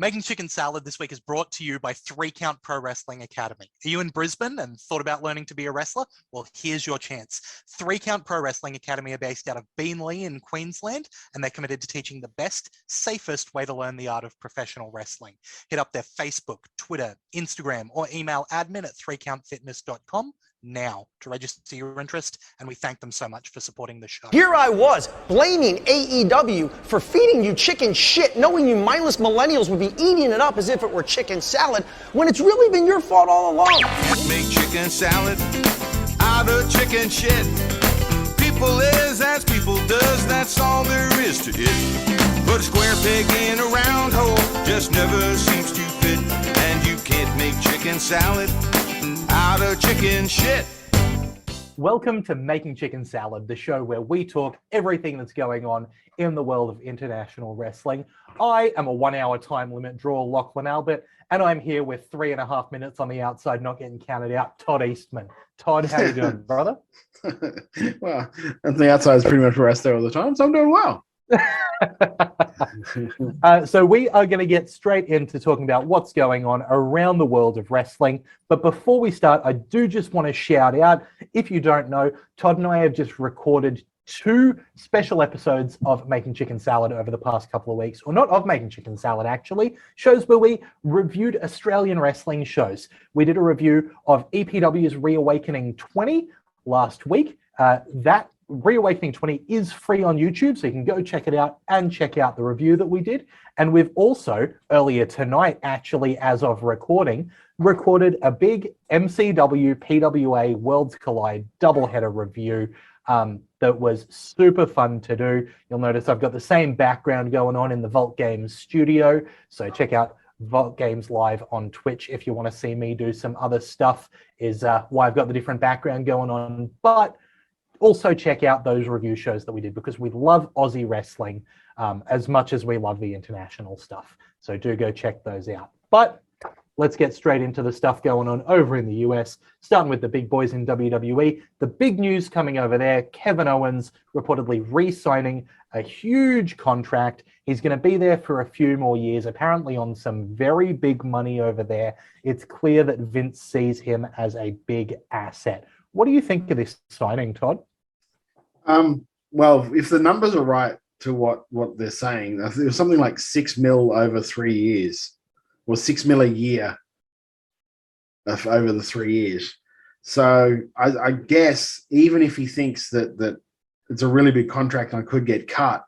Making Chicken Salad this week is brought to you by 3 Count Pro Wrestling Academy. Are you in Brisbane and thought about learning to be a wrestler? Well, here's your chance. 3 Count Pro Wrestling Academy are based out of Beenleigh in Queensland, and they're committed to teaching the best, safest way to learn the art of professional wrestling. Hit up their Facebook, Twitter, Instagram, or email admin@3countfitness.com now to register your interest, and we thank them so much for supporting the show. Here I was, blaming AEW for feeding you chicken shit, knowing you mindless millennials would be eating it up as if it were chicken salad, when it's really been your fault all along. Make chicken salad out of chicken shit. People is as people does, that's all there is to it. But a square peg in a round hole just never seems to fit, and you can't make chicken salad out of chicken shit. Welcome to Making Chicken Salad, the show where we talk everything that's going on in the world of international wrestling. I am a 1 hour time limit draw, Lachlan Albert, and I'm here with 3.5 minutes on the outside, not getting counted out, Todd Eastman. Todd, how you doing, brother? Well, and the outside is pretty much where I stay all the time, so I'm doing well. So we are going to get straight into talking about what's going on around the world of wrestling. But before we start, I do just want to shout out, if you don't know, Todd and I have just recorded 2 special episodes of Making Chicken Salad over the past couple of weeks, or not of Making Chicken Salad, actually, shows where we reviewed Australian wrestling shows. We did a review of EPW's Reawakening 20 last week. That Reawakening 20 is free on YouTube, so you can go check it out and check out the review that we did. And we've also, earlier tonight, actually, as of recorded a big MCW PWA Worlds Collide doubleheader review that was super fun to do. You'll notice I've got the same background going on in the Vault Games studio, so check out Vault Games Live on Twitch if you want to see me do some other stuff, is why I've got the different background going on. But also check out those review shows that we did, because we love Aussie wrestling as much as we love the international stuff. So do go check those out. But let's get straight into the stuff going on over in the US, starting with the big boys in WWE. The big news coming over there, Kevin Owens reportedly re-signing a huge contract. He's going to be there for a few more years, apparently on some very big money over there. It's clear that Vince sees him as a big asset. What do you think of this signing, Todd? Well, if the numbers are right to what they're saying, I think it was something like $6 million over 3 years, or $6 million a year over the 3 years. So I guess even if he thinks that it's a really big contract and could get cut,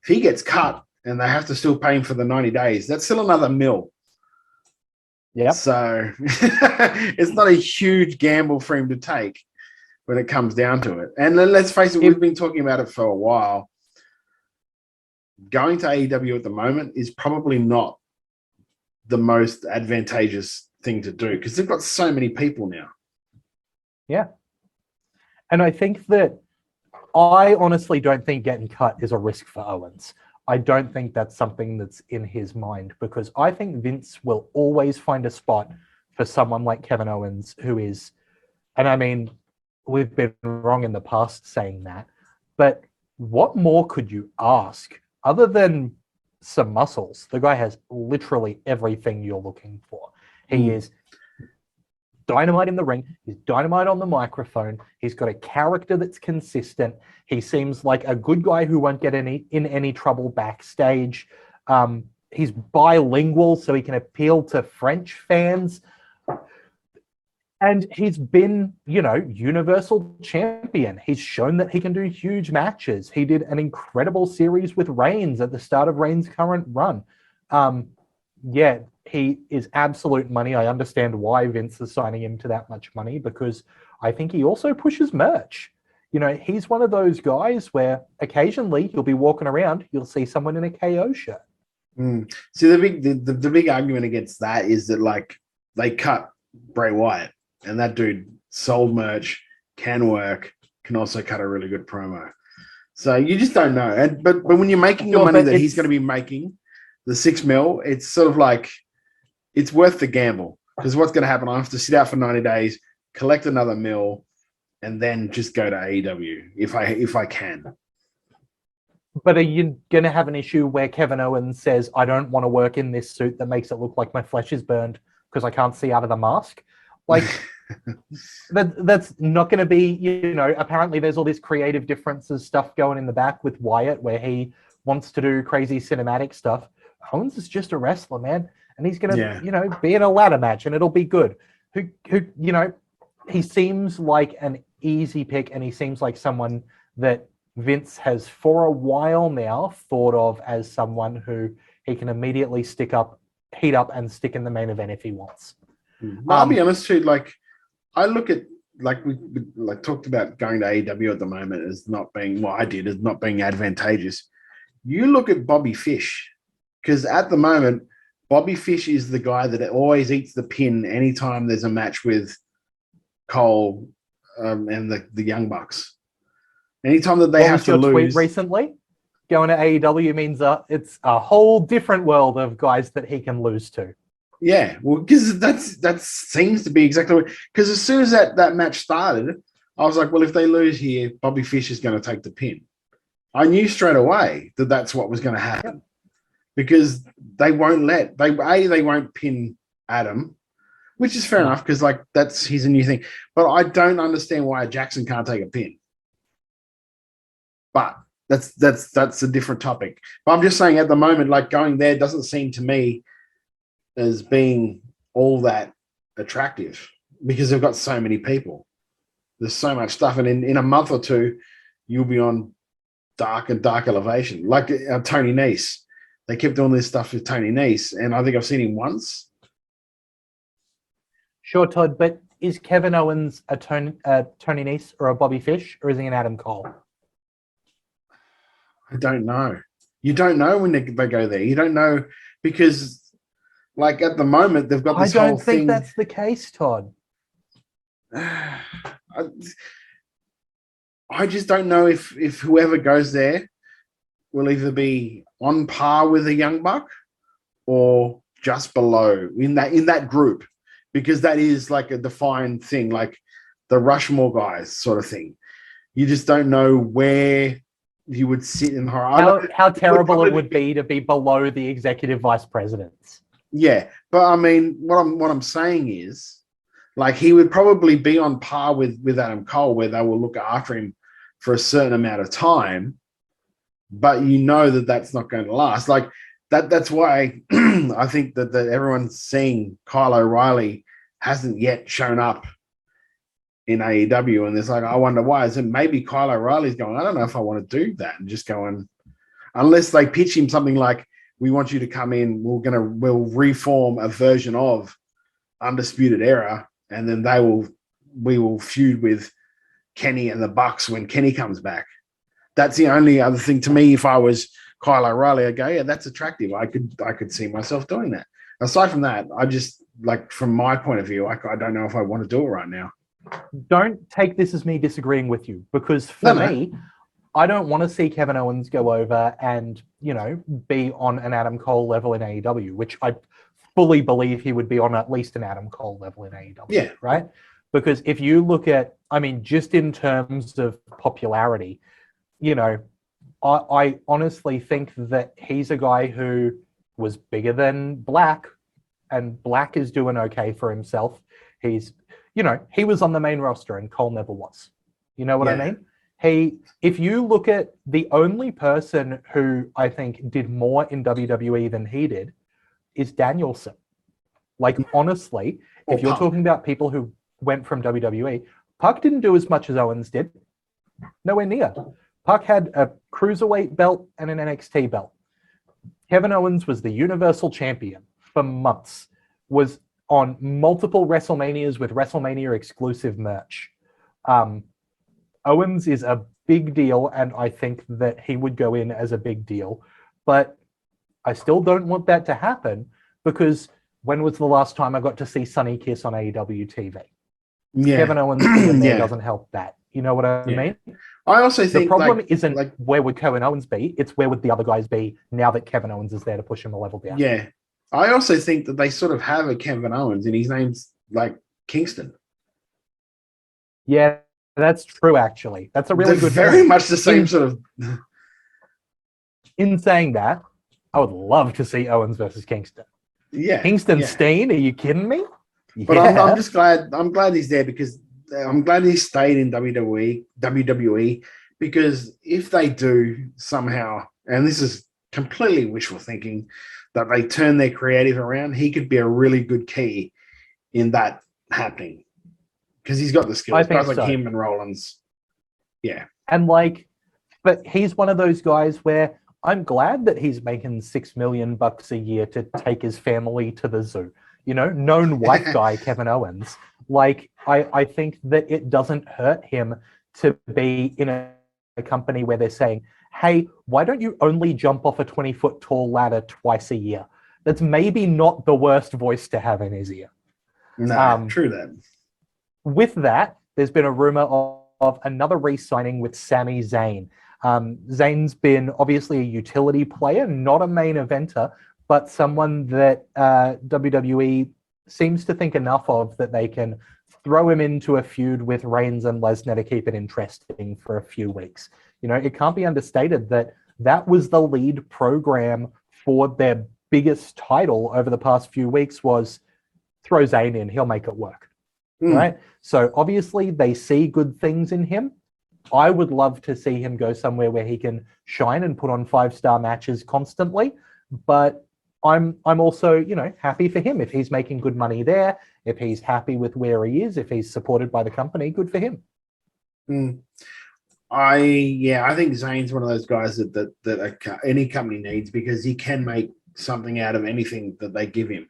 if he gets cut and they have to still pay him for the 90 days, that's still another $1 million. Yeah. So it's not a huge gamble for him to take when it comes down to it. And then let's face it, we've been talking about it for a while. Going to AEW at the moment is probably not the most advantageous thing to do, because they've got so many people now. Yeah. And I think that I honestly don't think getting cut is a risk for Owens. I don't think that's something that's in his mind, because I think Vince will always find a spot for someone like Kevin Owens, who is, and I mean, we've been wrong in the past saying that, but what more could you ask other than some muscles? The guy has literally everything you're looking for. He is dynamite in the ring. He's dynamite on the microphone. He's got a character that's consistent. He seems like a good guy who won't get in any trouble backstage. He's bilingual, so he can appeal to French fans. And he's been, Universal Champion. He's shown that he can do huge matches. He did an incredible series with Reigns at the start of Reigns' current run. Yeah, he is absolute money. I understand why Vince is signing him to that much money, because I think he also pushes merch. He's one of those guys where occasionally you'll be walking around, you'll see someone in a KO shirt. See, the big argument against that is that, like, they cut Bray Wyatt, and that dude sold merch, can work, can also cut a really good promo. So you just don't know. But when you're making the money that he's going to be making, the $6 million, it's sort of like, it's worth the gamble, because what's going to happen? I have to sit out for 90 days, collect another $1 million, and then just go to AEW if I can. But are you going to have an issue where Kevin Owens says, I don't want to work in this suit that makes it look like my flesh is burned because I can't see out of the mask? Like, that's not going to be, apparently there's all this creative differences stuff going in the back with Wyatt where he wants to do crazy cinematic stuff. Owens is just a wrestler, man. And he's going to, be in a ladder match and it'll be good. He seems like an easy pick and he seems like someone that Vince has for a while now thought of as someone who he can immediately heat up and stick in the main event if he wants. Well, I'll be honest too, like I look at we talked about going to AEW at the moment as not being as not being advantageous. You look at Bobby Fish, because at the moment, Bobby Fish is the guy that always eats the pin anytime there's a match with Cole and the Young Bucks. Anytime that they have to lose. Tweet recently, going to AEW means it's a whole different world of guys that he can lose to. Yeah, well, because that seems to be exactly because as soon as that match started, I was like, well, if they lose here, Bobby Fish is going to take the pin. I knew straight away that that's what was going to happen because they won't they won't pin Adam, which is fair enough because that's he's a new thing. But I don't understand why Jackson can't take a pin. But that's a different topic. But I'm just saying at the moment, going there doesn't seem to me as being all that attractive because they've got so many people. There's so much stuff. And in a month or two, you'll be on dark and dark elevation. Like Tony Nese. They kept doing this stuff with Tony Nese, and I think I've seen him once. Sure, Todd, but is Kevin Owens a Tony Nese or a Bobby Fish, or is he an Adam Cole? I don't know. You don't know when they go there. You don't know because, at the moment, they've got this whole thing. I don't think that's the case, Todd. I just don't know if whoever goes there will either be on par with a Young Buck or just below in that group, because that is a defined thing, like the Rushmore guys sort of thing. You just don't know where you would sit in her. How terrible it would be to be below the executive vice presidents. Yeah, but I mean, what I'm saying is, he would probably be on par with Adam Cole, where they will look after him for a certain amount of time, but that's not going to last. That's why I think that everyone's seeing Kyle O'Reilly hasn't yet shown up in AEW, and it's I wonder why. Is it maybe Kyle O'Reilly's going, I don't know if I want to do that, and just going, unless they pitch him something like, we want you to come in, we'll reform a version of Undisputed Era, and then we will feud with Kenny and the Bucks when Kenny comes back. That's the only other thing to me. If I was Kyle O'Reilly, I'd go, yeah, that's attractive. I could see myself doing that. Aside from that, I just from my point of view, I don't know if I want to do it right now. Don't take this as me disagreeing with you, because for me, I don't want to see Kevin Owens go over and, be on an Adam Cole level in AEW, which I fully believe he would be on at least an Adam Cole level in AEW. Yeah. Right? Because if you look at, just in terms of popularity, I honestly think that he's a guy who was bigger than Black, and Black is doing okay for himself. He's, he was on the main roster and Cole never was. You know what I mean? If you look at the only person who I think did more in WWE than he did is Danielson. Honestly, if you're talking about people who went from WWE, Puck didn't do as much as Owens did. Nowhere near. Puck had a cruiserweight belt and an NXT belt. Kevin Owens was the Universal Champion for months, was on multiple WrestleManias with WrestleMania exclusive merch. Owens is a big deal, and I think that he would go in as a big deal. But I still don't want that to happen, because when was the last time I got to see Sonny Kiss on AEW TV? Yeah. Kevin Owens being there doesn't help that. You know what I mean? I also think the problem isn't where would Kevin Owens be, it's where would the other guys be now that Kevin Owens is there to push him a level down. Yeah. I also think that they sort of have a Kevin Owens, and his name's Kingston. Yeah, that's true, actually. That's a really good very much the same sort of in saying that, I would love to see Owens versus Kingston. Yeah. Kingston yeah. Steen, are you kidding me? But I'm just glad. I'm glad he's there because I'm glad he stayed in WWE. Because if they do somehow, and this is completely wishful thinking, that they turn their creative around, he could be a really good key in that happening. Because he's got the skills. Guys like him and Rollins. Yeah. And like, but he's one of those guys where I'm glad that he's making $6 million a year to take his family to the zoo. You know, known white guy, Kevin Owens. Like, I think that it doesn't hurt him to be in a company where they're saying, hey, why don't you only jump off a 20-foot tall ladder twice a year? That's maybe not the worst voice to have in his ear. No, true that. With that, there's been a rumor of another re-signing with Sami Zayn. Zayn's been obviously a utility player, not a main eventer, but someone that WWE seems to think enough of that they can throw him into a feud with Reigns and Lesnar to keep it interesting for a few weeks. You know, it can't be understated that that was the lead program for their biggest title over the past few weeks was throw Zayn in, he'll make it work. Right? So obviously they see good things in him. I would love to see him go somewhere where he can shine and put on 5-star matches constantly. But I'm also, you know, happy for him. If he's making good money there, if he's happy with where he is, if he's supported by the company, good for him. I think Zayn's one of those guys that any company needs because he can make something out of anything that they give him.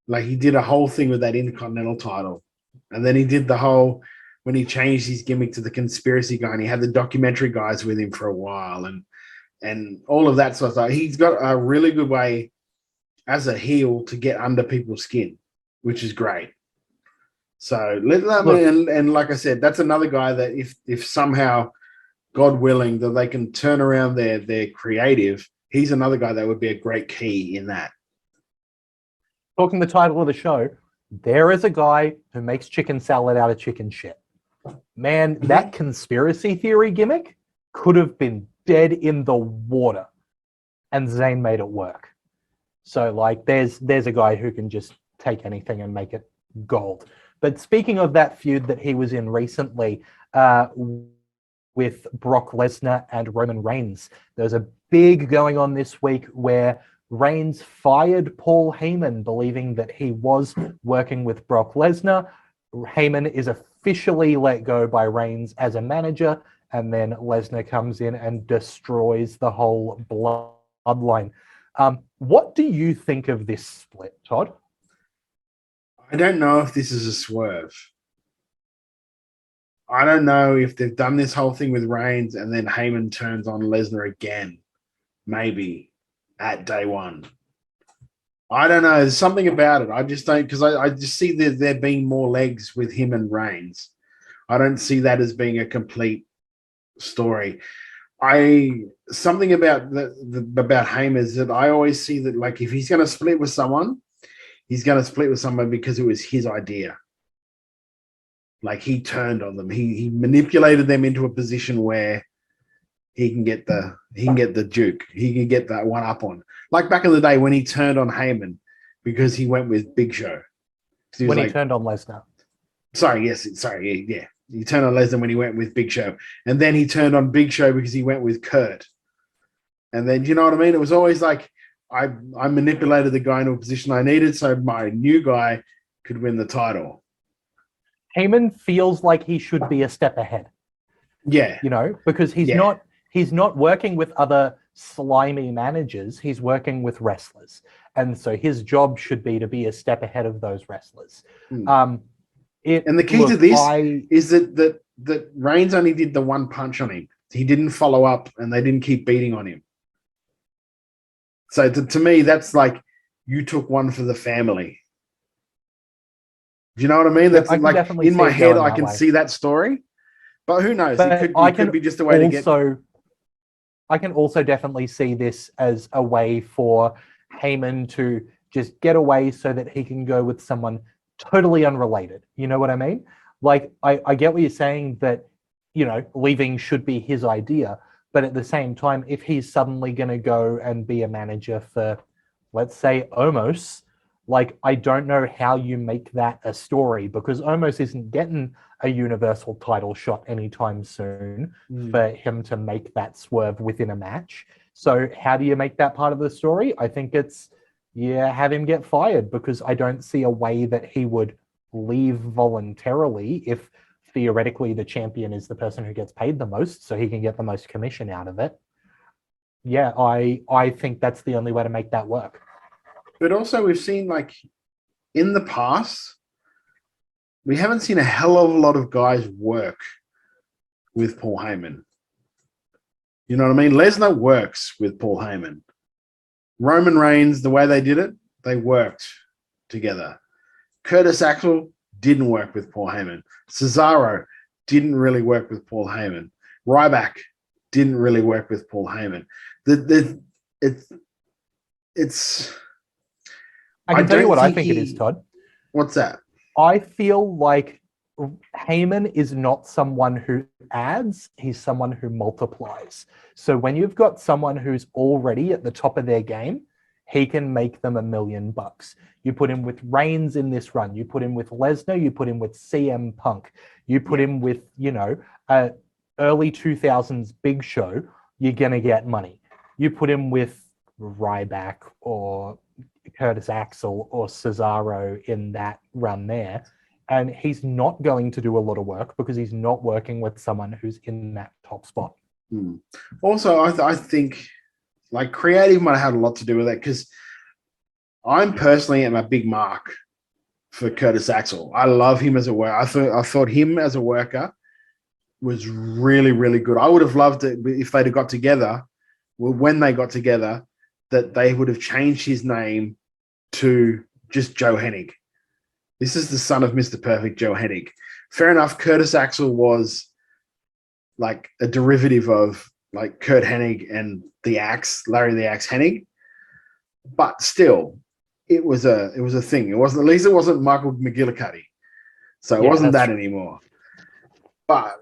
Like he did a whole thing with that Intercontinental title. And then he did the whole, when he changed his gimmick to the conspiracy guy and he had the documentary guys with him for a while and all of that sort of stuff. He's got a really good way as a heel to get under people's skin, which is great. So and like I said, that's another guy that if somehow, God willing, that they can turn around their creative, he's another guy that would be a great key in that. Talking the title of the show, there is a guy who makes chicken salad out of chicken shit. Man, that conspiracy theory gimmick could have been dead in the water, and Zayn made it work. So, like, there's a guy who can just take anything and make it gold. But speaking of that feud that he was in recently with Brock Lesnar and Roman Reigns, there's a big going on this week where Reigns fired Paul Heyman, believing that he was working with Brock Lesnar. Heyman is officially let go by Reigns as a manager, and then Lesnar comes in and destroys the whole bloodline. What do you think of this split, Todd? I don't know if this is a swerve. I don't know if they've done this whole thing with Reigns and then Heyman turns on Lesnar again, maybe at day one. I don't know. There's something about it. I just don't, because I just see there being more legs with him and Reigns. I don't see that as being a complete story. Something about about Heyman is that I always see that, like, if he's going to split with someone, he's going to split with someone because it was his idea. Like, he turned on them. He manipulated them into a position where he can get the juke. He can get that one up on. Like back in the day when he turned on Heyman because he went with Big Show. He turned on Lesnar. Yeah. He turned on Lesnar when he went with Big Show. And then he turned on Big Show because he went with Kurt. And then, you know what I mean? It was always like, I manipulated the guy into a position I needed so my new guy could win the title. Heyman feels like he should be a step ahead. Yeah. You know, because he's not working with other slimy managers. He's working with wrestlers. And so his job should be to be a step ahead of those wrestlers. And the key to this is that Reigns only did the one punch on him. He didn't follow up and they didn't keep beating on him. So to me, that's like you took one for the family. Do you know what I mean? That's like in my head, I can see that story. But who knows? It could be just a way to get. I can also definitely see this as a way for Heyman to just get away so that he can go with someone totally unrelated. You know what I mean? Like, I get what you're saying that, you know, leaving should be his idea. But at the same time, if he's suddenly going to go and be a manager for, let's say, Omos, like, I don't know how you make that a story, because Omos isn't getting a universal title shot anytime soon for him to make that swerve within a match. So how do you make that part of the story? I think it's, have him get fired, because I don't see a way that he would leave voluntarily if theoretically the champion is the person who gets paid the most, so he can get the most commission out of it. Yeah, I think that's the only way to make that work. But also we've seen, like, in the past, we haven't seen a hell of a lot of guys work with Paul Heyman. You know what I mean? Lesnar works with Paul Heyman. Roman Reigns, the way they did it, they worked together. Curtis Axel didn't work with Paul Heyman. Cesaro didn't really work with Paul Heyman. Ryback didn't really work with Paul Heyman. I can tell you what I think it is, Todd. What's that? I feel like Heyman is not someone who adds, he's someone who multiplies. So when you've got someone who's already at the top of their game, he can make them $1 million. You put him with Reigns in this run, you put him with Lesnar, you put him with CM Punk, you put him with, early 2000s Big Show, you're going to get money. You put him with Ryback or Curtis Axel or Cesaro in that run there, and he's not going to do a lot of work because he's not working with someone who's in that top spot. Also, I think, like, creative might have had a lot to do with that, because I'm personally am a big mark for Curtis Axel. I love him as a worker. I thought him as a worker was really, really good. I would have loved it if they'd have got together. Well, when they got together, that they would have changed his name to just Joe Hennig. This is the son of Mr. Perfect, Joe Hennig. Fair enough, Curtis Axel was like a derivative of, like, Kurt Hennig and the Axe, Larry the Axe Hennig. But still, it was a thing. It wasn't, at least it wasn't Michael McGillicuddy. So it wasn't that anymore. But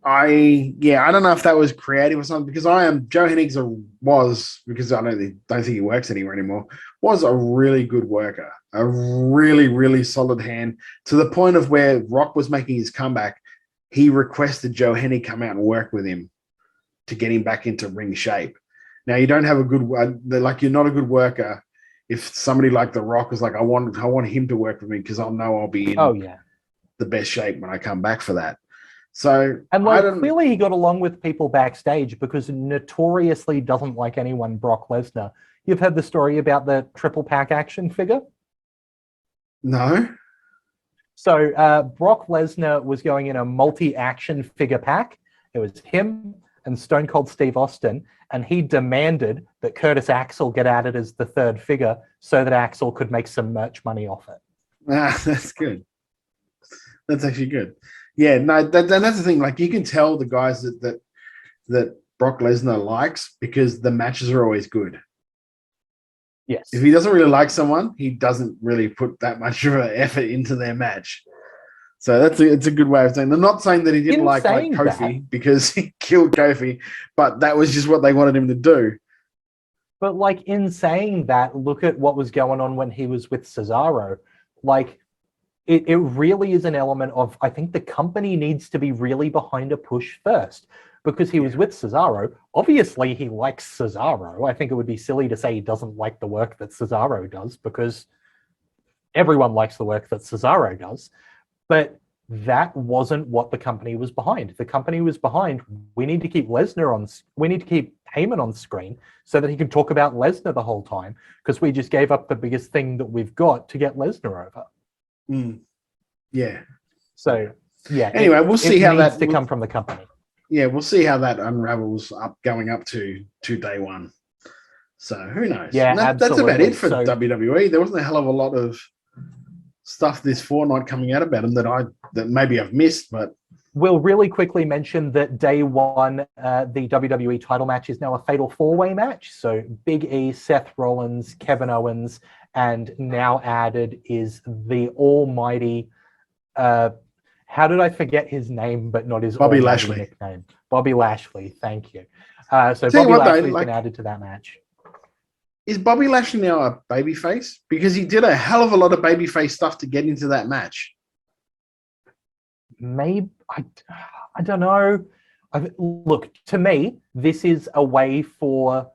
I don't know if that was creative or something, because Joe Hennig was, because I don't think he works anywhere anymore, was a really good worker, a really, really solid hand, to the point of where Rock was making his comeback, he requested Joe Hennig come out and work with him to get him back into ring shape. Now, you don't have a good, you're not a good worker if somebody like The Rock is like, I want him to work with me because I'll know I'll be in the best shape when I come back for that. So, and clearly he got along with people backstage, because notoriously doesn't like anyone Brock Lesnar. You've heard the story about the triple pack action figure? No. So Brock Lesnar was going in a multi-action figure pack. It was him and Stone Cold Steve Austin, and he demanded that Curtis Axel get added as the third figure so that Axel could make some merch money off it. That's good. That's actually good. Yeah, no, that's the thing. Like, you can tell the guys that Brock Lesnar likes, because the matches are always good. Yes. If he doesn't really like someone, he doesn't really put that much of an effort into their match. So it's a good way of saying. I'm not saying that he didn't like Kofi because he killed Kofi, but that was just what they wanted him to do. But, like, in saying that, look at what was going on when he was with Cesaro. Like, it really is an element of, I think the company needs to be really behind a push first, because he was with Cesaro. Obviously, he likes Cesaro. I think it would be silly to say he doesn't like the work that Cesaro does, because everyone likes the work that Cesaro does. But that wasn't what the company was behind. The company was behind, we need to keep Heyman on screen so that he can talk about Lesnar the whole time, because we just gave up the biggest thing that we've got to get Lesnar over. Yeah. So, yeah. Anyway, we'll see how that needs to come from the company. Yeah, we'll see how that unravels going up to day one. So who knows? Yeah, that's about it for WWE. There wasn't a hell of a lot of stuff this fortnight coming out about them that maybe I've missed, but we'll really quickly mention that day one, the WWE title match is now a fatal four-way match. So Big E, Seth Rollins, Kevin Owens, and now added is the almighty, How did I forget his name, but not his Bobby almighty Lashley. nickname? Bobby Lashley. Thank you. So Tell you Bobby what, though, Lashley's like- been added to that match. Is Bobby Lashley now a babyface? Because he did a hell of a lot of babyface stuff to get into that match. Maybe I don't know. Look, to me, this is a way for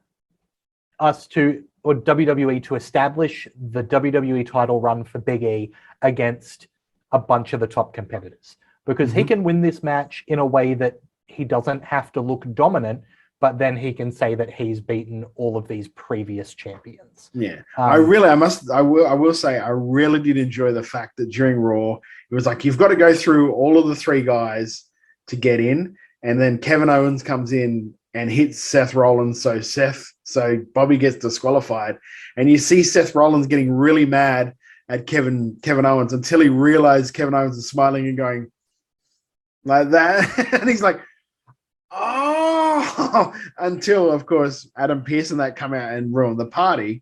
us to, or WWE to establish the WWE title run for Big E against a bunch of the top competitors, because he can win this match in a way that he doesn't have to look dominant, but then he can say that he's beaten all of these previous champions. Yeah, I will say, I really did enjoy the fact that during Raw, it was like, you've got to go through all of the three guys to get in. And then Kevin Owens comes in and hits Seth Rollins. So Bobby gets disqualified. And you see Seth Rollins getting really mad at Kevin Owens until he realized Kevin Owens is smiling and going like that. And he's like, oh, until of course Adam Pearce and that come out and ruin the party.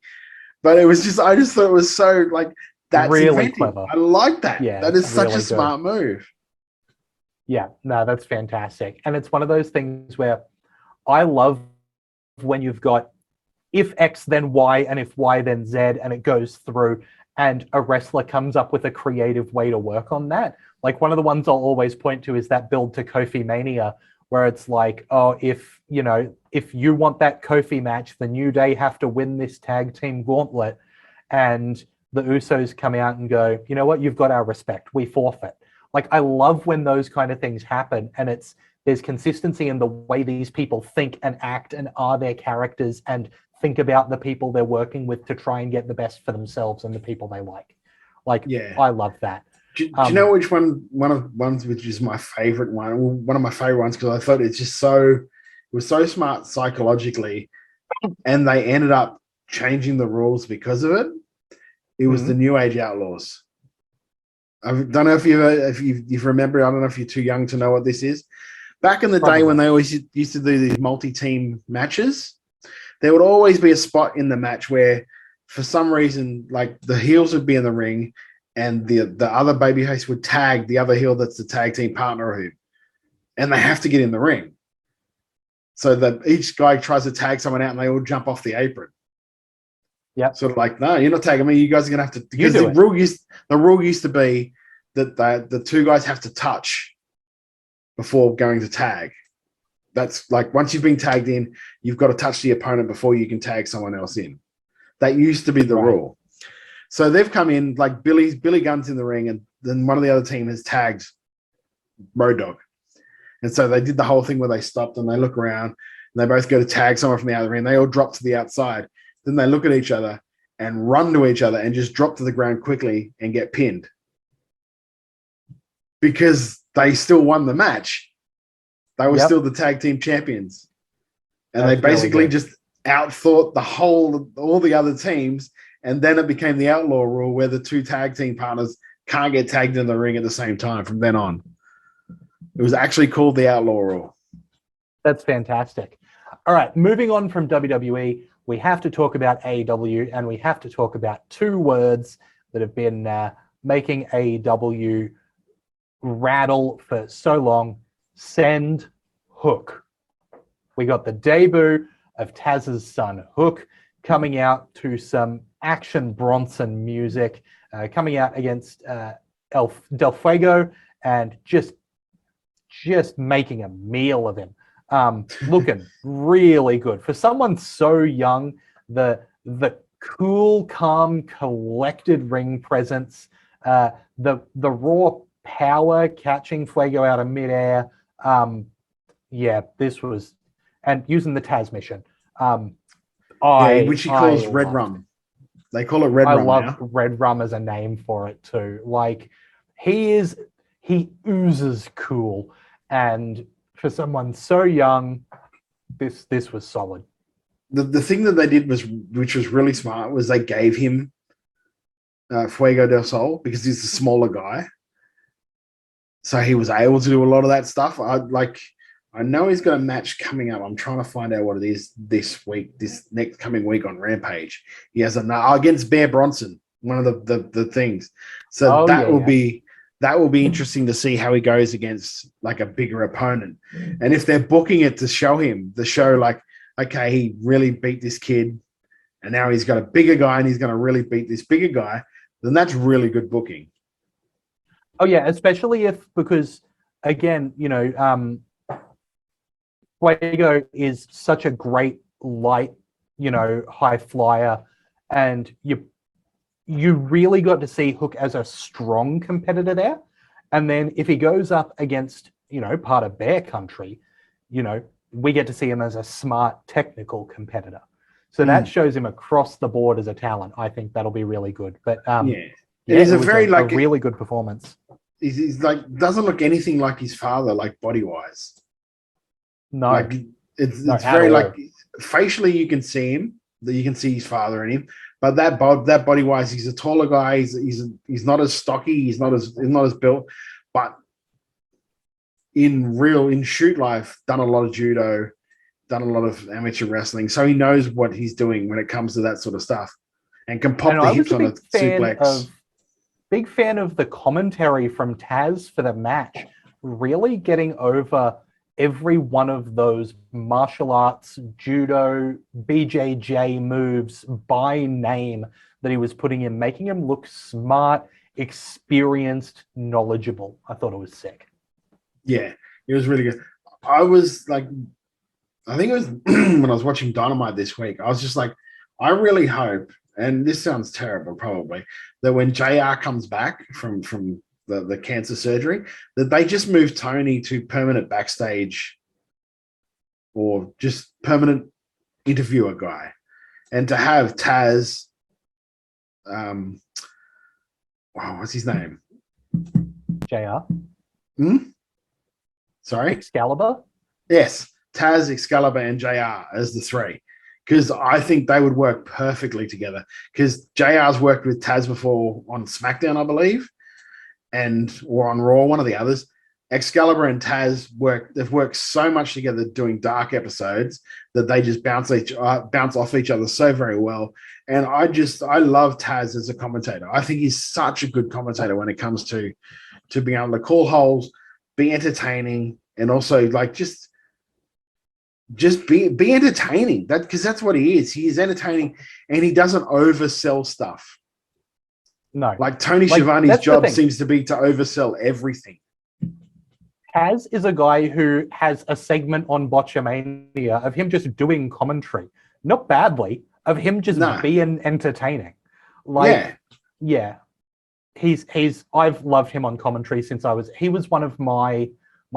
But it was just, I just thought it was so like, that's really inventive. clever. I like that. Yeah, that is such really a good. smart move. Yeah, no, that's fantastic. And it's one of those things where I love when you've got if X then Y and if Y then Z, and it goes through and a wrestler comes up with a creative way to work on that. Like one of the ones I'll always point to is that build to Kofi Mania, where it's like, oh, if you want that Kofi match, the New Day have to win this tag team gauntlet. And the Usos come out and go, you know what, you've got our respect, we forfeit. Like, I love when those kind of things happen, and there's consistency in the way these people think and act and are their characters and think about the people they're working with to try and get the best for themselves and the people they like. Like, yeah. I love that. Do you know which one of ones which is my favorite one? One of my favorite ones, because I thought it was so smart psychologically, and they ended up changing the rules because of it. It was the New Age Outlaws. I don't know if you remember. I don't know if you're too young to know what this is. Back in the day when they always used to do these multi-team matches, there would always be a spot in the match where, for some reason, like the heels would be in the ring, and the other babyface would tag the other heel that's the tag team partner of him, and they have to get in the ring. So that each guy tries to tag someone out, and they all jump off the apron. Yeah, sort of like, no, you're not tagging me. You guys are gonna have to, because the rule used to be that the two guys have to touch before going to tag. That's like, once you've been tagged in, you've got to touch the opponent before you can tag someone else in. That used to be the rule. So they've come in, like Billy Gunn's in the ring, and then one of the other team has tagged Road Dogg. And so they did the whole thing where they stopped and they look around and they both go to tag someone from the other end. They all drop to the outside. Then they look at each other and run to each other and just drop to the ground quickly and get pinned, because they still won the match. They were still the tag team champions. And they basically really just outthought all the other teams. And then it became the outlaw rule, where the two tag team partners can't get tagged in the ring at the same time from then on. It was actually called the outlaw rule. That's fantastic. All right, moving on from WWE, we have to talk about AEW, and we have to talk about two words that have been making AEW rattle for so long. Send Hook. We got the debut of Taz's son Hook coming out to some Action Bronson music, coming out against Del Fuego, and just making a meal of him. Looking really good for someone so young. The cool, calm, collected ring presence, the raw power catching Fuego out of midair. This was, and using the Taz mission. Which he calls Red Rum. They call it Red Rum. I love now. Red Rum as a name for it too. Like, he oozes cool, and for someone so young, this was solid. The thing that they did which was really smart, was they gave him Fuego del Sol, because he's the smaller guy. So he was able to do a lot of that stuff. I know he's got a match coming up. I'm trying to find out what it is this next coming week on Rampage. He has against Bear Bronson, one of the things. So will be that will be interesting to see how he goes against like a bigger opponent. And if they're booking it to show him the show, like, okay, he really beat this kid and now he's got a bigger guy and he's going to really beat this bigger guy, then that's really good booking. Oh yeah, especially because again, Fuego is such a great light, high flyer, and you really got to see Hook as a strong competitor there. And then if he goes up against, part of Bear Country, we get to see him as a smart technical competitor. So that shows him across the board as a talent. I think that'll be really good. But he's a very a really good performance. He's like doesn't look anything like his father, like body wise. No, like it's very like facially you can see him, that you can see his father in him, but that body wise, he's a taller guy. He's not as stocky. He's not as built, but in shoot life, done a lot of judo, done a lot of amateur wrestling, so he knows what he's doing when it comes to that sort of stuff, and can pop the hips on a suplex. Big fan of the commentary from Taz for the match, really getting over every one of those martial arts, judo, BJJ moves by name that he was putting in, making him look smart, experienced, knowledgeable. I thought it was sick. Yeah, it was really good. I was like, I think it was when I was watching Dynamite this week, I was just like, I really hope, and this sounds terrible probably, that when JR comes back from the cancer surgery, that they just move Tony to permanent backstage or just permanent interviewer guy. And to have Taz, what's his name? JR? Sorry? Excalibur? Yes, Taz, Excalibur, and JR as the three. Because I think they would work perfectly together. Because JR's worked with Taz before on SmackDown, I believe, or on Raw, one of the others. Excalibur and Taz they've worked so much together doing dark episodes that they just bounce off each other so very well. And I love Taz as a commentator. I think he's such a good commentator when it comes to being able to call holes, be entertaining, and also like just be entertaining. Because that's what he is. He is entertaining, and he doesn't oversell stuff. No, like Tony Schiavone's job seems to be to oversell everything. Taz is a guy who has a segment on Botchamania of him just doing commentary, not badly, of him just being entertaining. I've loved him on commentary since he was one of my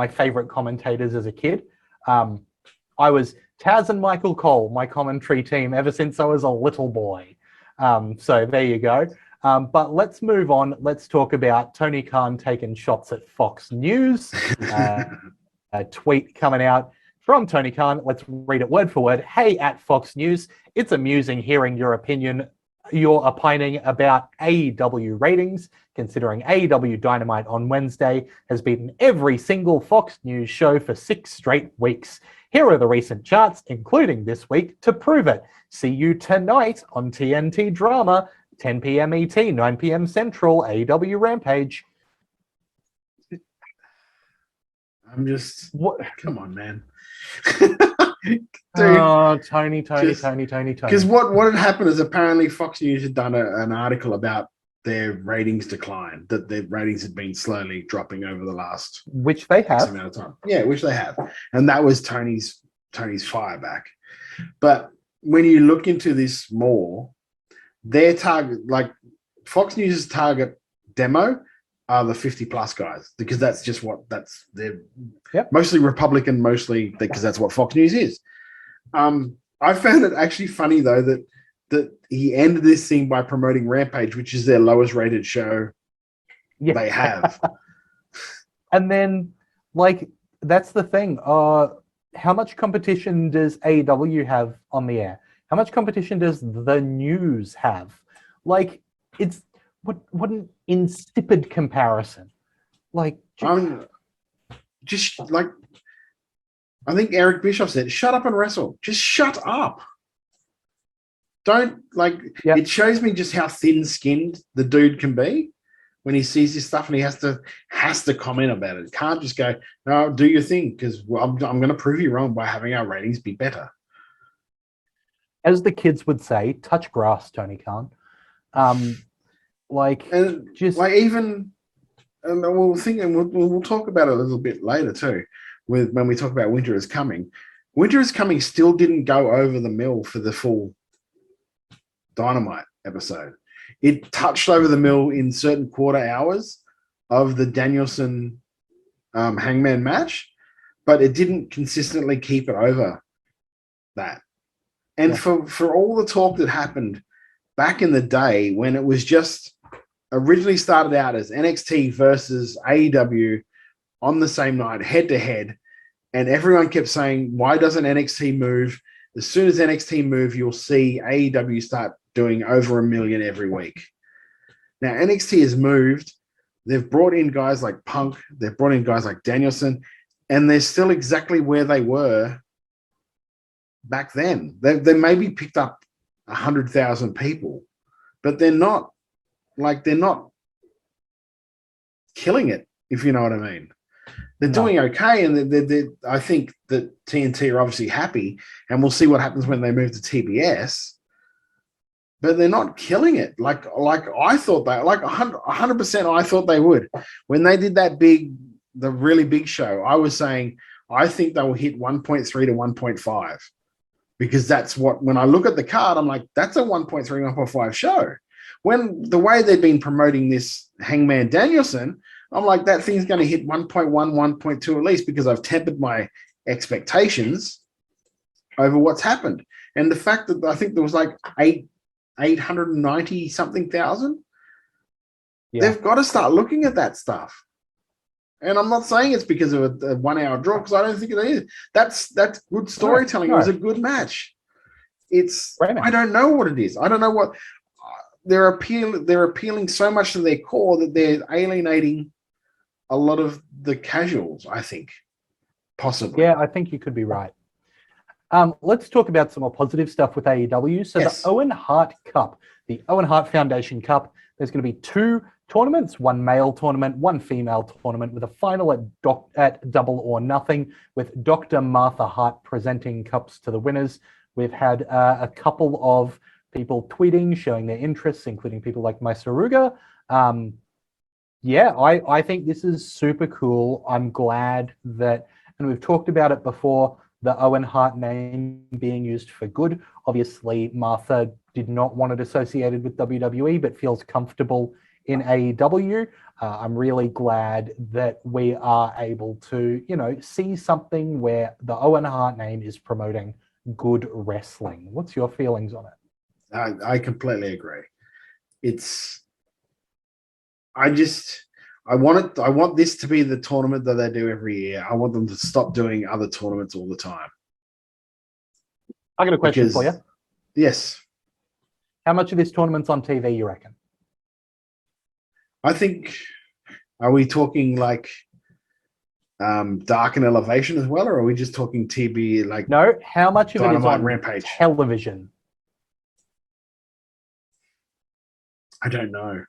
favorite commentators as a kid. I was Taz and Michael Cole, my commentary team, ever since I was a little boy. So there you go. But let's move on. Let's talk about Tony Khan taking shots at Fox News. A tweet coming out from Tony Khan. Let's read it word for word. Hey, at Fox News, it's amusing hearing your opinion. You're opining about AEW ratings, considering AEW Dynamite on Wednesday has beaten every single Fox News show for 6 straight weeks. Here are the recent charts, including this week, to prove it. See you tonight on TNT Drama, 10 p.m. ET, 9 p.m. Central, AEW Rampage. Come on, man. Dude, Tony. Because what had happened is apparently Fox News had done an article about their ratings decline, that their ratings had been slowly dropping over the last which they have amount of time. Yeah, which they have, and that was Tony's fire back. But when you look into this more, their target, like Fox News' target demo, are the 50+ guys, because that's just they're mostly Republican, mostly because that's what Fox News is. I found it actually funny though that he ended this thing by promoting Rampage, which is their lowest rated show they have. And then, like, that's the thing. How much competition does AEW have on the air? How much competition does the news have? Like, it's what an insipid comparison. Like, just like, I think Eric Bischoff said, shut up and wrestle. Just shut up. Don't, like, It shows me just how thin-skinned the dude can be. when he sees this stuff, and he has to comment about it. Can't just go, no, do your thing, because I'm going to prove you wrong by having our ratings be better. As the kids would say, touch grass, Tony Khan. Like, And just like even, and we'll talk about it a little bit later too, when we talk about Winter is Coming. Winter is Coming still didn't go over the mill for the full Dynamite episode. It touched over the mill in certain quarter hours of the Danielson Hangman match, but it didn't consistently keep it over that. And for all the talk that happened back in the day, when it was just originally started out as NXT versus AEW on the same night, head to head, and everyone kept saying, why doesn't NXT move? As soon as NXT move, you'll see AEW start doing over 1 million every week. Now, NXT has moved. They've brought in guys like Punk. They've brought in guys like Danielson, and they're still exactly where they were back then. They maybe picked up 100,000 people, but they're not killing it, if you know what I mean. They're doing okay, and I think that TNT are obviously happy, and we'll see what happens when they move to TBS. But they're not killing it like I thought they, like 100%. I thought they would when they did the really big show. I was saying I think they will hit 1.3 to 1.5 because that's what, when I look at the card, I'm like, that's a 1.3, 1.5 show. When the way they've been promoting this Hangman Danielson, I'm like, that thing's going to hit 1.1, 1.2 at least, because I've tempered my expectations over what's happened. And the fact that I think there was like 890 something thousand, they've got to start looking at that stuff. And I'm not saying it's because of a 1 hour draw, because I don't think it is. That's good storytelling. It was a good match. I don't know what it is. I don't know what they're appealing so much to their core that they're alienating a lot of the casuals, I think, possibly. Yeah, I think you could be right. Let's talk about some more positive stuff with AEW. So the Owen Heart Cup, the Owen Hart Foundation Cup, there's going to be 2 tournaments, one male tournament, one female tournament, with a final at Double or Nothing, with Dr. Martha Hart presenting cups to the winners. We've had a couple of people tweeting, showing their interests, including people like Mysaruga. I think this is super cool. I'm glad that, and we've talked about it before, the Owen Hart name being used for good. Obviously, Martha did not want it associated with WWE, but feels comfortable in AEW. I'm really glad that we are able to, see something where the Owen Hart name is promoting good wrestling. What's your feelings on it? I completely agree. I want this to be the tournament that they do every year. I want them to stop doing other tournaments all the time. I got a question for you. Yes. How much of this tournament's on TV, you reckon? I think, are we talking like Dark and Elevation as well, or are we just talking TB like? No, how much of it is on Rampage television? I don't know.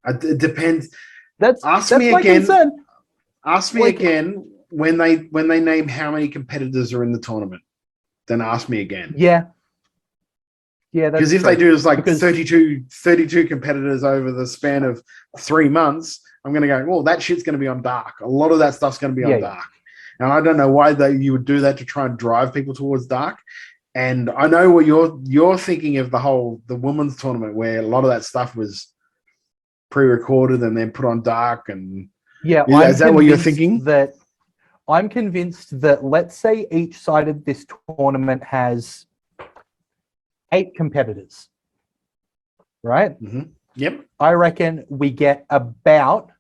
It depends. That's my concern. Ask me again when they name how many competitors are in the tournament. Then ask me again. Yeah, because if they do is like 32 competitors over the span of 3 months, I'm going to go, well, that shit's going to be on Dark. A lot of that stuff's going to be on Dark. And I don't know why you would do that to try and drive people towards Dark. And I know what you're thinking of the women's tournament, where a lot of that stuff was pre-recorded and then put on Dark. And is that what you're thinking? I'm convinced that, let's say each side of this tournament has 8 competitors, right? Mm-hmm. Yep. I reckon we get about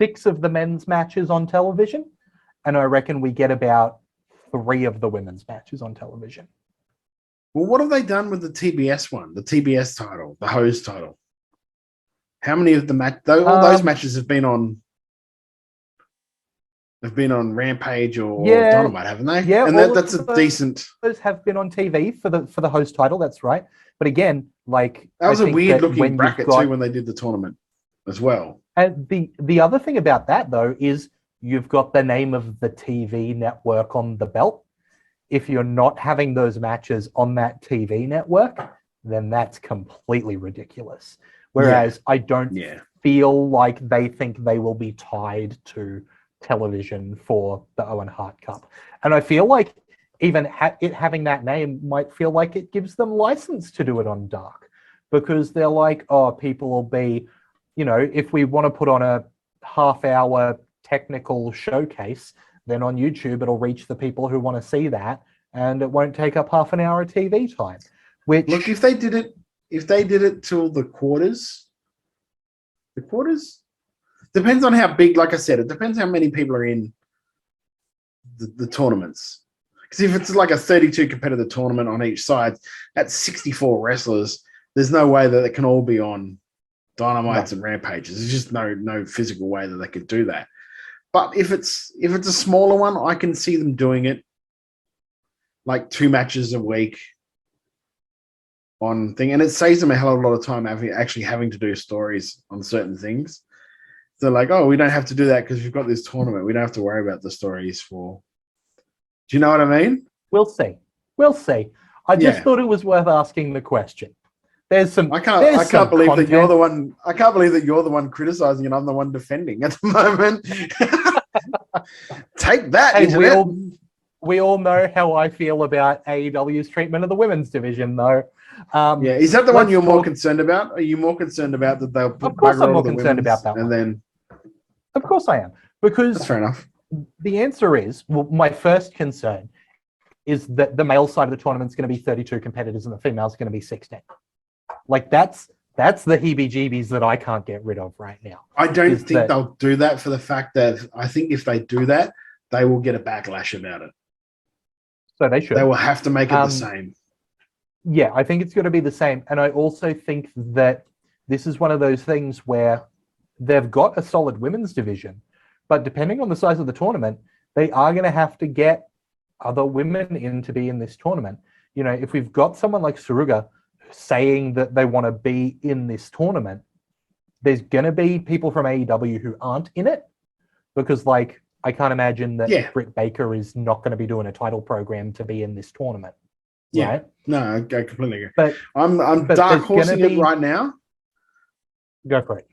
6 of the men's matches on television, and I reckon we get about 3 of the women's matches on television. Well, what have they done with the TBS one, the TBS title, the hose title? How many of the all those matches have been on? They've been on Rampage or Dynamite, haven't they? Yeah, and that's a decent. Those have been on TV for the host title. That's right. But again, like, that was a weird looking bracket too when they did the tournament. as well. And the other thing about that, though, is you've got the name of the TV network on the belt. If you're not having those matches on that TV network, then that's completely ridiculous. Whereas I don't feel like they think they will be tied to television for the Owen Heart Cup. And I feel like even it having that name might feel like it gives them license to do it on Dark, because they're like, oh, people will be, if we want to put on a half-hour technical showcase, then on YouTube it'll reach the people who want to see that, and it won't take up half an hour of TV time. Which, look, if they did it till the quarters depends on how big. Like I said, it depends how many people are in the tournaments. Because if it's like a 32 competitor tournament on each side, that's 64 wrestlers. There's no way that it can all be on Dynamites and Rampages. There's just no physical way that they could do that. But if it's a smaller one, I can see them doing it like 2 matches a week on thing, and it saves them a hell of a lot of time actually having to do stories on certain things. They're like, oh, we don't have to do that because we've got this tournament. We don't have to worry about the stories for. Do you know what I mean? We'll see. I just thought it was worth asking the question. There's some. I can't believe that you're the one. I can't believe that you're the one criticizing and I'm the one defending at the moment. Take that. Hey, we all know how I feel about AEW's treatment of the women's division, though. Is that the one you're more concerned about? Are you more concerned about that they'll put? Of course, I'm more concerned about that. And then, of course, I am, because that's fair enough. The answer is, well, my first concern is that the male side of the tournament is going to be 32 competitors and the female is going to be 16. Like that's the heebie-jeebies that I can't get rid of right now. I don't think they'll do that for the fact that I think if they do that, they will get a backlash about it. So they should. They will have to make it the same. Yeah, I think it's going to be the same. And I also think that this is one of those things where they've got a solid women's division, but depending on the size of the tournament, they are going to have to get other women in to be in this tournament. If we've got someone like Suruga saying that they want to be in this tournament, there's going to be people from AEW who aren't in it, because I can't imagine that Britt Baker is not going to be doing a title program to be in this tournament. Yeah. Right? No, I completely agree. But I'm dark horsing it right now. Go for it.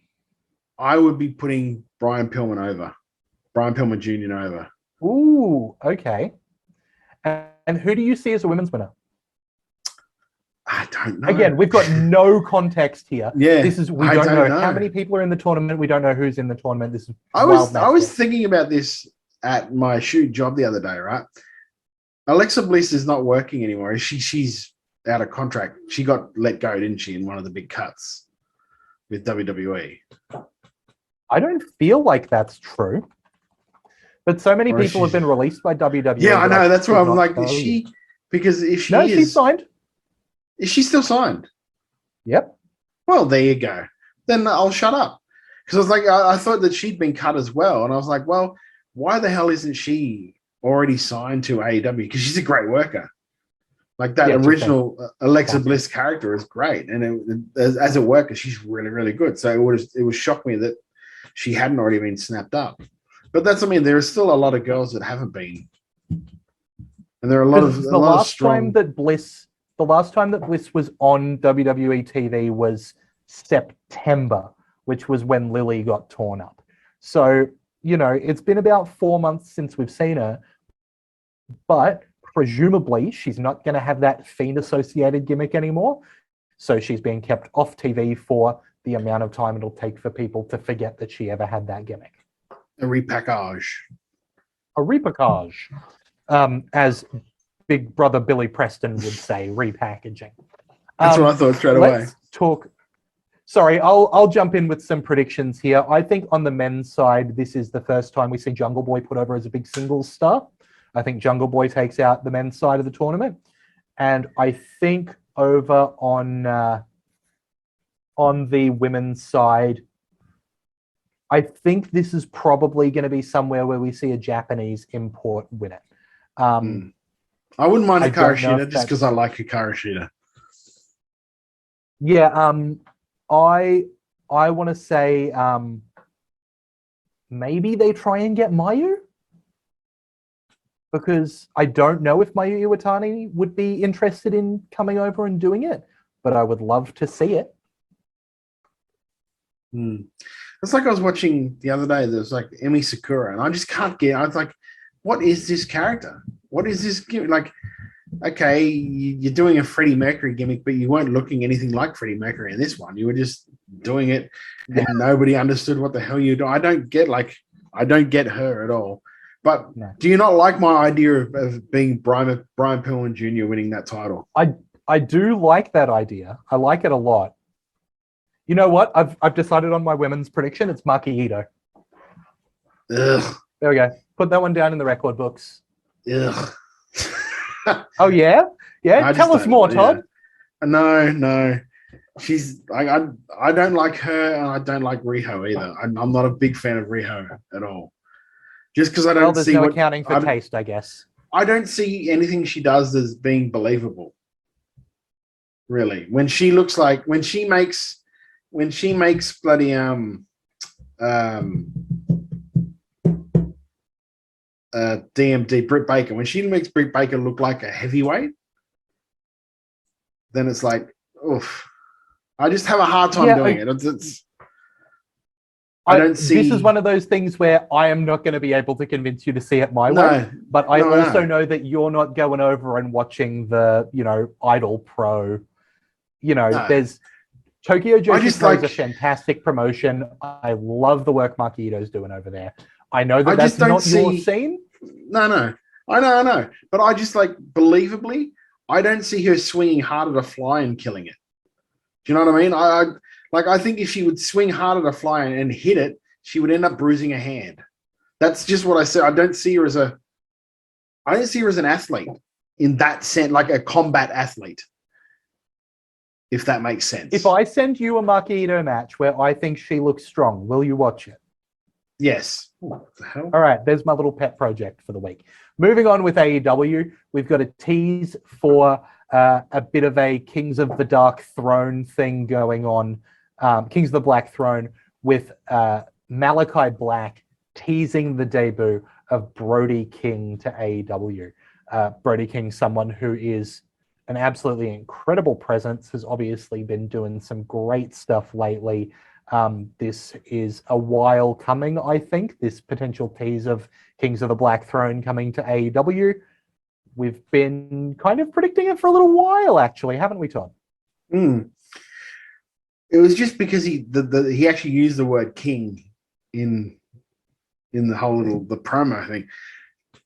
I would be putting Brian Pillman Jr. over. Ooh, okay. And who do you see as a women's winner? I don't know. Again, we've got no context here. Yeah, we don't know how many people are in the tournament. We don't know who's in the tournament. This is I was thinking about this at my shoot job the other day, right? Alexa Bliss is not working anymore. She's out of contract. She got let go, didn't she, in one of the big cuts with WWE? I don't feel like that's true. But so many people have been released by WWE. Yeah, I know. That's why I'm like, is she? Because if she she's signed. Is she still signed? Yep. Well, there you go. Then I'll shut up. Because I was like, I thought that she'd been cut as well. And I was like, well, why the hell isn't she already signed to AEW? Because she's a great worker. Like that original Alexa Bliss character is great. And as a worker, she's really, really good. So it was shocked me that she hadn't already been snapped up. But that's, there are still a lot of girls that haven't been. And there are a lot of strong... The last time that Bliss was on WWE TV was September, which was when Lily got torn up. So, it's been about 4 months since we've seen her, but presumably she's not going to have that Fiend-associated gimmick anymore. So she's being kept off TV for the amount of time it'll take for people to forget that she ever had that gimmick. A repackage. As Big Brother Billy Preston would say, repackaging. That's what I thought straight away. Let's talk. Sorry, I'll jump in with some predictions here. I think on the men's side, this is the first time we see Jungle Boy put over as a big singles star. I think Jungle Boy takes out the men's side of the tournament. And I think over on the women's side, I think this is probably going to be somewhere where we see a Japanese import win it. I wouldn't mind Hikaru Shida just because I like Hikaru Shida. Yeah, I I want to say maybe they try and get Mayu, because I don't know if Mayu Iwatani would be interested in coming over and doing it, but I would love to see it. It's like I was watching the other day. There's like Emi Sakura, and I just can't get. I was like, "What is this character? What is this gimmick?" Like, okay, you're doing a Freddie Mercury gimmick, but you weren't looking anything like Freddie Mercury in this one. You were just doing it, and nobody understood what the hell you do. I don't get her at all. But do you not like my idea of being Brian Pillman Jr. winning that title? I do like that idea. I like it a lot. You know what? I've decided on my women's prediction. It's Maki Ito. Ugh. There we go. Put that one down in the record books. Ugh. Oh yeah? Yeah? Tell us more, Todd. No. She's I don't like her, and I don't like Riho either. I'm not a big fan of Riho at all. Just because I don't there's see no accounting for taste, I guess. I don't see anything she does as being believable. Really. When she makes bloody DMD Britt Baker, when she makes Britt Baker look like a heavyweight, then it's like, oof. I just have a hard time doing it. I don't see. This is one of those things where I am not going to be able to convince you to see it my way. But I also know that you're not going over and watching the, Idol Pro. There's Tokyo Joshi Pro is a fantastic promotion. I love the work Marquito's doing over there. I know that that's not your scene. No. I know. But I just believably, I don't see her swinging hard at a fly and killing it. Do you know what I mean? I think if she would swing hard at a fly and hit it, she would end up bruising a hand. That's just what I said. I don't see her as an athlete in that sense, like a combat athlete. If that makes sense. If I send you a Marquito match where I think she looks strong, will you watch it? Yes. What the hell? All right, there's my little pet project for the week. Moving on with AEW, we've got a tease for a bit of a Kings of the Dark Throne thing going on. Kings of the Black Throne with Malachi Black teasing the debut of Brody King to AEW. Brody King, someone who is an absolutely incredible presence, has obviously been doing some great stuff lately. This is a while coming, I think, this potential tease of Kings of the Black Throne coming to AEW. We've been kind of predicting it for a little while, actually, haven't we, Todd? It was just because he actually used the word king in the whole the promo thing.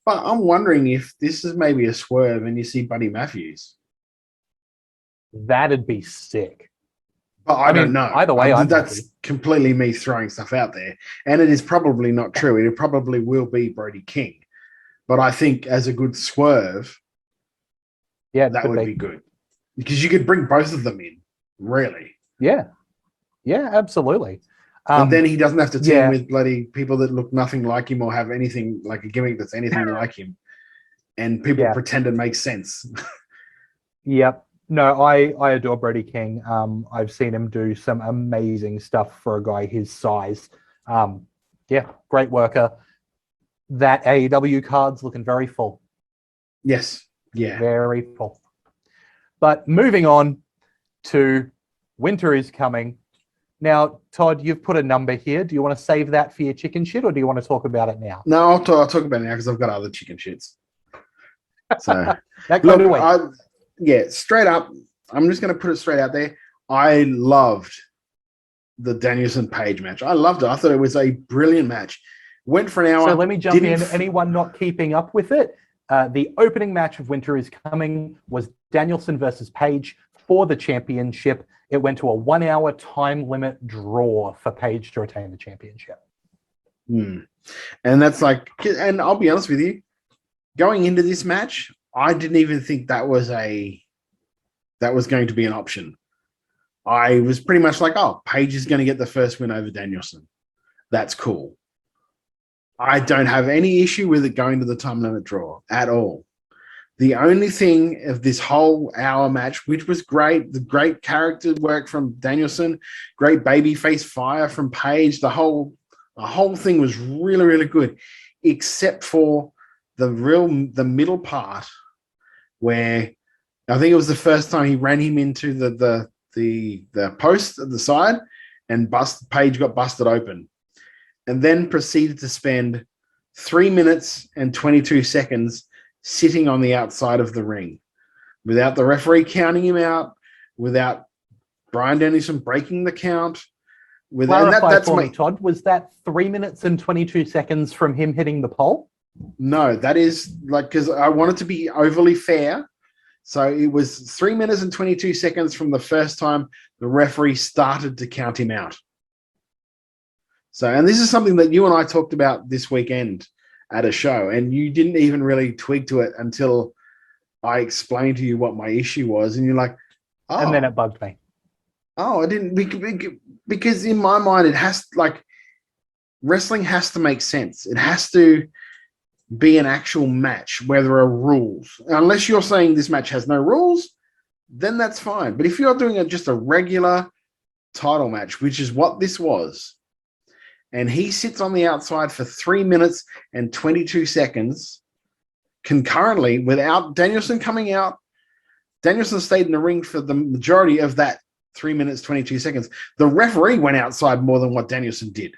But I'm wondering if this is maybe a swerve and you see Buddy Matthews. That'd be sick. But I don't know. Either way, that's completely me throwing stuff out there. And it is probably not true. It probably will be Brody King. But I think as a good swerve, that would be good. Because you could bring both of them in, really. Yeah, absolutely. And then he doesn't have to team with bloody people that look nothing like him or have anything like a gimmick that's anything like him. And people pretend it makes sense. Yep. No, I adore Brody King. I've seen him do some amazing stuff for a guy his size. Great worker. That AEW card's looking very full. Yes. Yeah. Very full. But moving on to winter is coming. Now, Todd, you've put a number here. Do you want to save that for your chicken shit, or do you want to talk about it now? No, I'll talk about it now because I've got other chicken shits. So that kind of way. Straight up, I'm just going to put it straight out there. I loved the Danielson Page match. I loved it. I thought it was a brilliant match. Went for an hour. So let me jump in. Anyone not keeping up with it? The opening match of Winter is Coming was Danielson versus Page for the championship. It went to a 1 hour time limit draw for Page to retain the championship. And that's and I'll be honest with you, going into this match, I didn't even think that was going to be an option. I was pretty much like, oh, Page is going to get the first win over Danielson. That's cool. I don't have any issue with it going to the time limit draw at all. The only thing of this whole hour match, which was great, the great character work from Danielson, great babyface fire from Page, the whole thing was really, really good, except for the middle part where I think it was the first time he ran him into the post at the side and Page got busted open, and then proceeded to spend 3 minutes and 22 seconds sitting on the outside of the ring without the referee counting him out, without Bryan Danielson breaking the count. Clarify for me, Todd, was that 3 minutes and 22 seconds from him hitting the pole? No, that is because I wanted to be overly fair. So it was 3 minutes and 22 seconds from the first time the referee started to count him out. So, and this is something that you and I talked about this weekend at a show, and you didn't even really twig to it until I explained to you what my issue was, and you're like, oh. And then it bugged me. Oh, I didn't, because in my mind, wrestling has to make sense. It has to be an actual match where there are rules. Unless you're saying this match has no rules, then that's fine. But if you're doing just a regular title match, which is what this was, and he sits on the outside for 3 minutes and 22 seconds concurrently without Danielson coming out. Danielson stayed in the ring for the majority of that 3 minutes, 22 seconds. The referee went outside more than what Danielson did,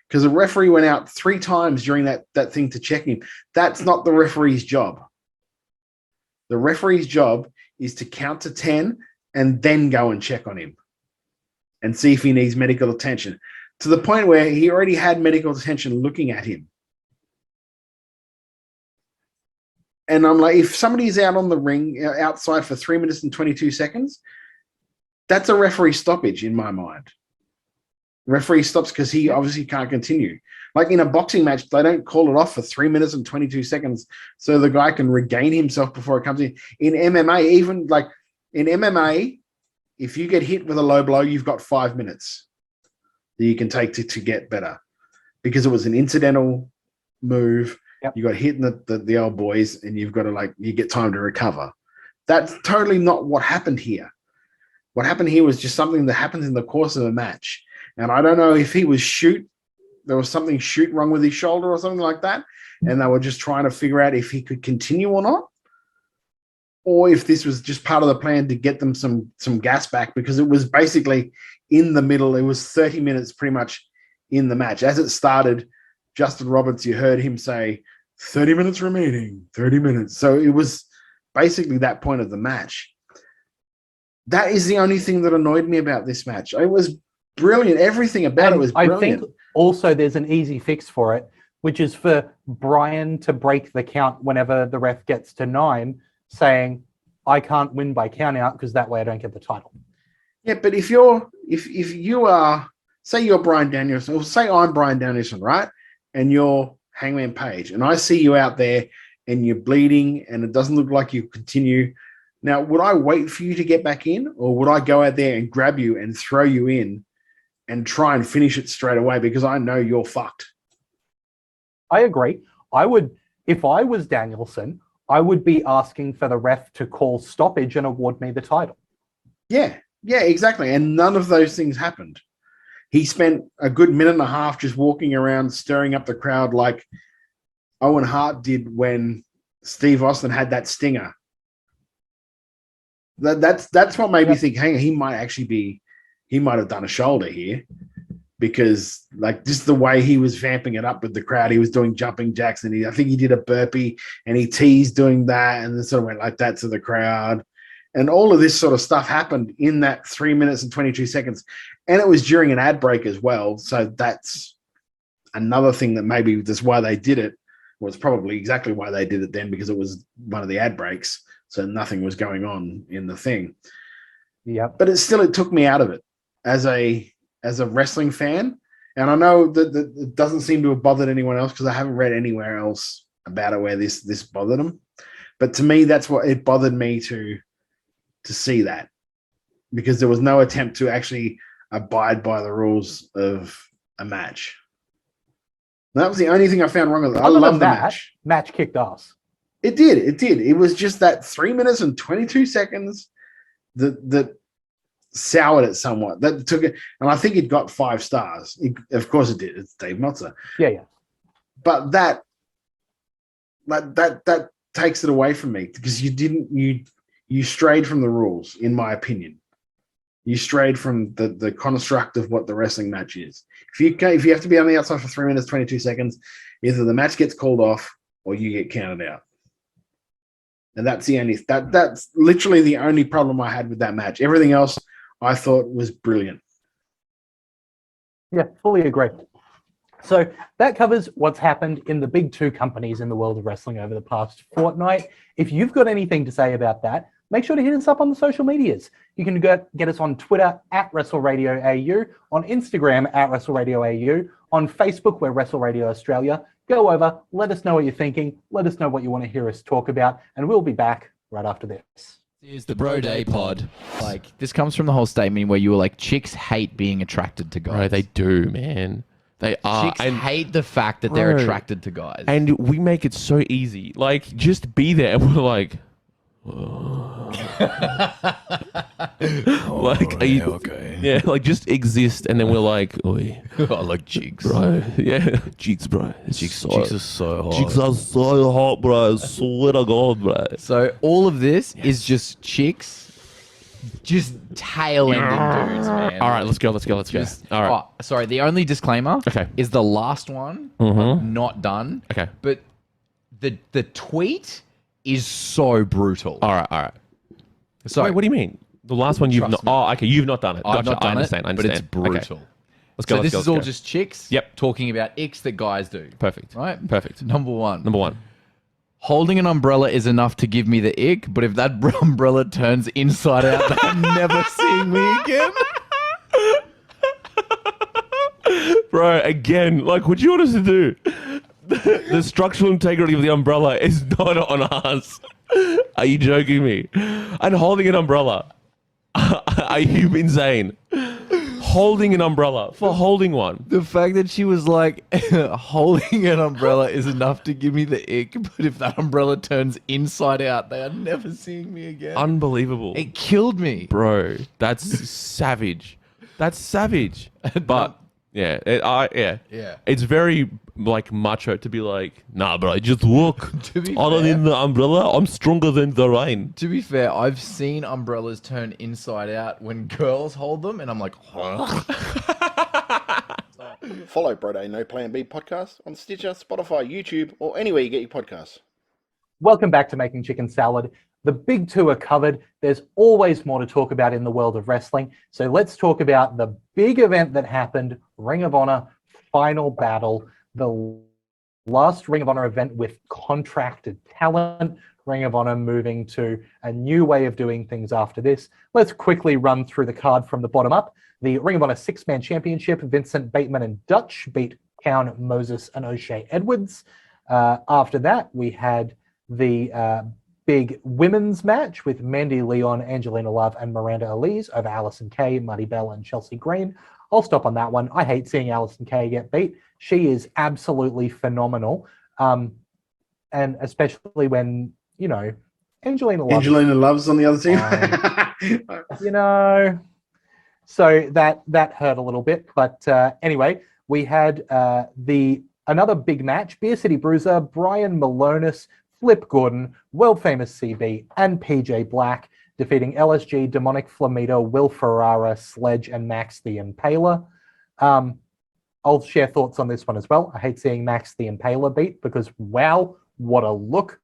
because the referee went out 3 times during that thing to check him. That's not the referee's job. The referee's job is to count to 10 and then go and check on him and see if he needs medical attention, to the point where he already had medical attention looking at him. And I'm like, if somebody's out on the ring outside for 3 minutes and 22 seconds, that's a referee stoppage in my mind. Referee stops because he obviously can't continue. Like in a boxing match, they don't call it off for 3 minutes and 22 seconds so the guy can regain himself before it comes in. In MMA, even like in MMA, if you get hit with a low blow, you've got 5 minutes that you can take to get better, because it was an incidental move. Yep. You got hit in the old boys, and you've got to you get time to recover. That's totally not what happened here. What happened here was just something that happens in the course of a match. And I don't know if there was something wrong with his shoulder or something like that, and they were just trying to figure out if he could continue or not, or if this was just part of the plan to get them some gas back, because it was basically in the middle. It was 30 minutes pretty much in the match. As it started, Justin Roberts, you heard him say, 30 minutes remaining, 30 minutes. So it was basically that point of the match. That is the only thing that annoyed me about this match. It was brilliant. Everything about it was brilliant. I think also there's an easy fix for it, which is for Bryan to break the count whenever the ref gets to 9, saying, I can't win by count out because that way I don't get the title. Yeah, but if you are, say you're Bryan Danielson, or say I'm Bryan Danielson, right? And you're Hangman Page, and I see you out there and you're bleeding and it doesn't look like you continue. Now, would I wait for you to get back in, or would I go out there and grab you and throw you in and try and finish it straight away, because I know you're fucked? I agree. I would, if I was Danielson, I would be asking for the ref to call stoppage and award me the title. Yeah, exactly. And none of those things happened. He spent a good minute and a half just walking around, stirring up the crowd like Owen Hart did when Steve Austin had that stinger. That's what made me think, hang on, he might have done a shoulder here, because just the way he was vamping it up with the crowd, he was doing jumping jacks, and I think he did a burpee and he teased doing that, and then sort of went like that to the crowd. And all of this sort of stuff happened in that 3 minutes and 22 seconds. And it was during an ad break as well. So that's another thing that maybe that's why they did it. Well, it's probably exactly why they did it then, because it was one of the ad breaks. So nothing was going on in the thing. Yeah. But it took me out of it as a wrestling fan. And I know that it doesn't seem to have bothered anyone else, because I haven't read anywhere else about it where this bothered them. But to me, that's what it bothered me to see that, because there was no attempt to actually abide by the rules of a match. That was the only thing I found wrong with it. I love the match. Match kicked ass. It did. It did. It was just that 3 minutes and 22 seconds that soured it somewhat. That took it, and I think it got 5 stars. Of course it did. It's Dave Meltzer. Yeah. But that takes it away from me because you strayed from the rules, in my opinion. You strayed from the construct of what the wrestling match is. If you have to be on the outside for 3 minutes, 22 seconds, either the match gets called off or you get counted out. And that's literally the only problem I had with that match. Everything else I thought was brilliant. Yeah, fully agree. So that covers what's happened in the big 2 companies in the world of wrestling over the past fortnight. If you've got anything to say about that, make sure to hit us up on the social medias. You can get us on Twitter @WrestleRadioAU, on Instagram @WrestleRadioAU, on Facebook, we're Wrestle Radio Australia. Go over, let us know what you're thinking, let us know what you want to hear us talk about, and we'll be back right after this. Here's the Bro Day pod. Like, this comes from the whole statement where you were like, chicks hate being attracted to guys. Bro, they do, man. They are. Chicks hate the fact that they're attracted to guys. And we make it so easy. Like, just be there. And we're like... like, are you, okay. Yeah, like just exist, and then we're like, oi, I like chicks, bro. Yeah, chicks, bro. Chicks are so hot. Chicks are so hot, bro. Swear to God, bro. So all of this is just chicks, just tail ending dudes, man. All right, let's go. All right. Oh, sorry. The only disclaimer, is the last one not done. Okay, but the tweet is so brutal. All right. So wait, what do you mean? The last one you've not... me. Oh, okay, you've not done it. I've Gotcha. not done I understand. but it's brutal. Okay. Let's go. So this is all go. just chicks Yep. talking about icks that guys do. Perfect. Right? Perfect. Number one. Holding an umbrella is enough to give me the ick, but if that umbrella turns inside out, they're never seeing me again. Bro, again, like, what do you want us to do? The structural integrity of the umbrella is not on us. Are you joking me? And holding an umbrella. Are you insane? Holding an umbrella for holding one. The fact that she was like, holding an umbrella is enough to give me the ick, but if that umbrella turns inside out, they are never seeing me again. Unbelievable. It killed me. Bro, that's savage. That's savage. But... yeah, it's very like macho to be like, nah, bro, just walk. To be Other fair, than the umbrella, I'm stronger than the rain. To be fair, I've seen umbrellas turn inside out when girls hold them, and I'm like, huh? Follow Bro Day No Plan B podcast on Stitcher, Spotify, YouTube, or anywhere you get your podcasts. Welcome back to Making Chicken Salad. The big 2 are covered. There's always more to talk about in the world of wrestling. So let's talk about the big event that happened, Ring of Honor Final Battle, the last Ring of Honor event with contracted talent. Ring of Honor moving to a new way of doing things after this. Let's quickly run through the card from the bottom up. The Ring of Honor 6-man championship, Vincent Bateman and Dutch beat Count, Moses, and O'Shea Edwards. After that, we had the big women's match with Mandy Leon, Angelina Love, and Miranda Elise over Allysin Kay, Marty Bell, and Chelsea Green. I'll stop on that one. I hate seeing Allysin Kay get beat. She is absolutely phenomenal. And especially when, you know, Angelina Love's on the other team. You know, so that hurt a little bit. But anyway, we had another big match, Beer City Bruiser, Brian Malonis, Flip Gordon, world famous CB, and PJ Black, defeating LSG, Demonic Flamingo, Will Ferrara, Sledge, and Max the Impaler. I'll share thoughts on this one as well. I hate seeing Max the Impaler beat because, wow, what a look.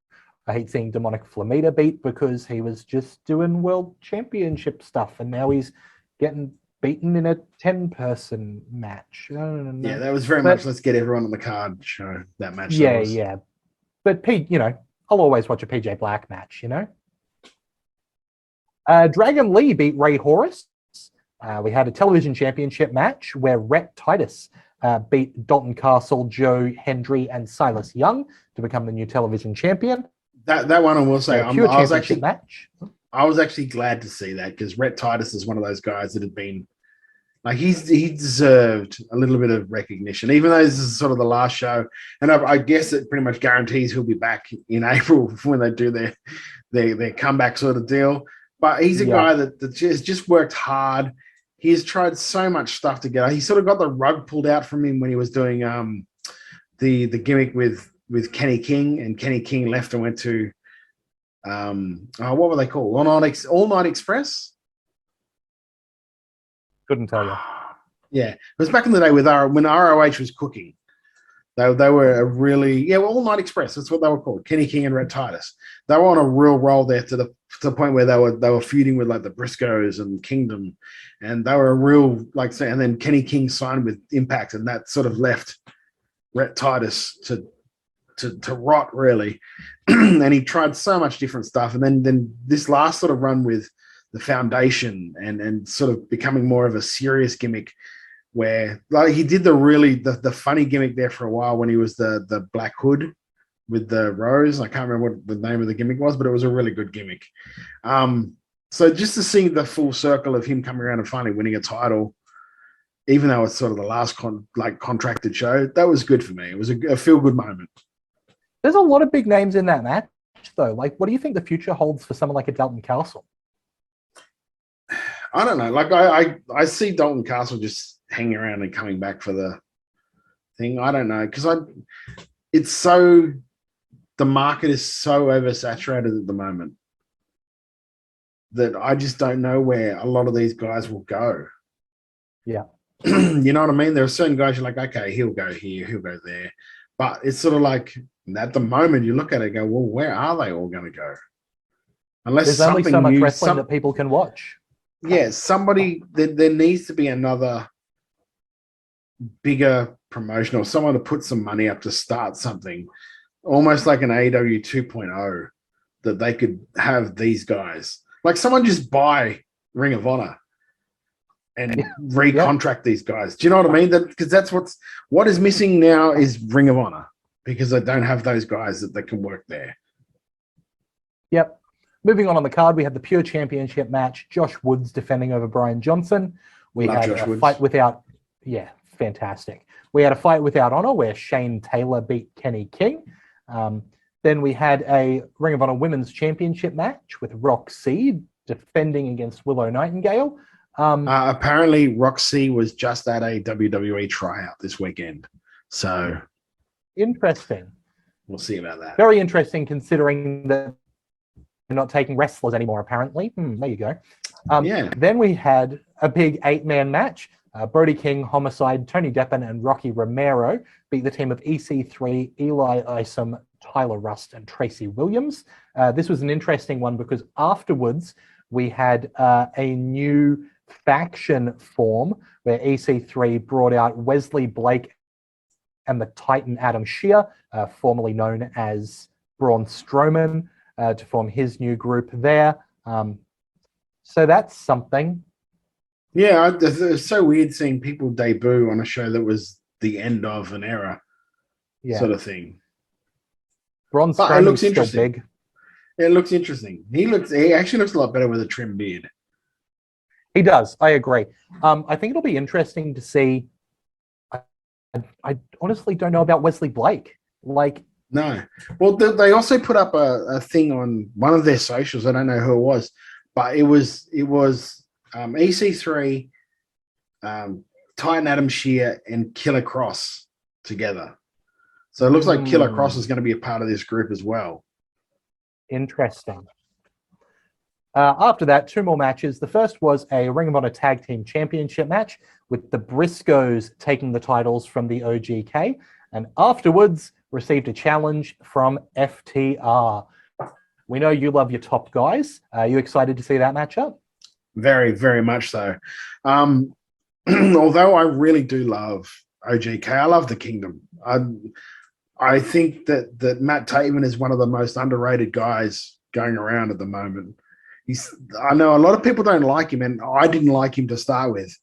I hate seeing Demonic Flamingo beat because he was just doing world championship stuff and now he's getting beaten in a 10-person match. Yeah, that was very much let's get everyone on the card show, that match. Yeah. But you know, I'll always watch a PJ Black match, you know. Dragon Lee beat Ray Horus. We had a television championship match where Rhett Titus beat Dalton Castle, Joe Hendry, and Silas Young to become the new television champion. That one I will say, I was actually match. I was actually glad to see that because Rhett Titus is one of those guys that had been Like he deserved a little bit of recognition, even though this is sort of the last show. And I guess it pretty much guarantees he'll be back in April when they do their comeback sort of deal. But he's a guy that just worked hard. He's tried so much stuff together. He sort of got the rug pulled out from him when he was doing the gimmick with Kenny King, and Kenny King left and went to what were they called? All Night Express. Couldn't tell you. Yeah, it was back in the day with when ROH was cooking. They were a really All Night Express. That's what they were called. Kenny King and Rhett Titus. They were on a real roll there to the point where they were feuding with like the Briscoes and Kingdom, and they were a real And then Kenny King signed with Impact, and that sort of left Rhett Titus to rot really. And he tried so much different stuff, and then this last sort of run with the Foundation and sort of becoming more of a serious gimmick, where like he did the funny gimmick there for a while when he was the Black Hood with the rose. I can't remember what the name of the gimmick was, but it was a really good gimmick. So just to see the full circle of him coming around and finally winning a title, even though it's sort of the last contracted show, that was good for me. It was a feel-good moment. There's a lot of big names in that match, though. Like, what do you think the future holds for someone like a Dalton Castle? I don't know. Like I see Dalton Castle just hanging around and coming back for the thing. I don't know, because the market is so oversaturated at the moment that I just don't know where a lot of these guys will go. Yeah. You know what I mean? There are certain guys you're like, okay, he'll go here, he'll go there. But it's sort of like at the moment you look at it and go, well, where are they all going to go? Unless there's only so much wrestling that people can watch. Yeah, there needs to be another bigger promotion or someone to put some money up to start something, almost like an AEW 2.0, that they could have these guys. Like someone just buy Ring of Honor and recontract these guys. Do you know what I mean? Because that's what is missing now is Ring of Honor, because they don't have those guys that can work there. Yep. Moving on the card, we had the Pure Championship match. Josh Woods defending over Brian Johnson. We had a fight without... Yeah, fantastic. We had a fight without honor where Shane Taylor beat Kenny King. Then we had a Ring of Honor Women's Championship match with Roxy defending against Willow Nightingale. Apparently, Roxy was just at a WWE tryout this weekend. So... Interesting. We'll see about that. Very interesting, considering that they're not taking wrestlers anymore, apparently. There you go. Then we had a big 8-man match. Brody King, Homicide, Tony Deppen, and Rocky Romero beat the team of EC3, Eli Isom, Tyler Rust, and Tracy Williams. This was an interesting one because afterwards we had a new faction form where EC3 brought out Wesley Blake and the Titan Adam Shear, formerly known as Braun Strowman, to form his new group there. So that's something. Yeah, it's so weird seeing people debut on a show that was the end of an era, sort of thing. Braun Strowman looks still interesting. big. It looks interesting. He actually looks a lot better with a trim beard. He does. I agree. I think it'll be interesting to see. I honestly don't know about Wesley Blake. No. Well, they also put up a thing on one of their socials. I don't know who it was, but it was EC3, Titan Adam Shear, and Killer Cross together. So it looks like Killer Cross is going to be a part of this group as well. Interesting. After that, 2 more matches. The first was a Ring of Honor Tag Team Championship match with the Briscoes taking the titles from the OGK, and afterwards received a challenge from FTR. We know you love your top guys. Are you excited to see that matchup? Very, very much so. Although I really do love OGK, I love the Kingdom. I think that Matt Taven is one of the most underrated guys going around at the moment. I know a lot of people don't like him, and I didn't like him to start with,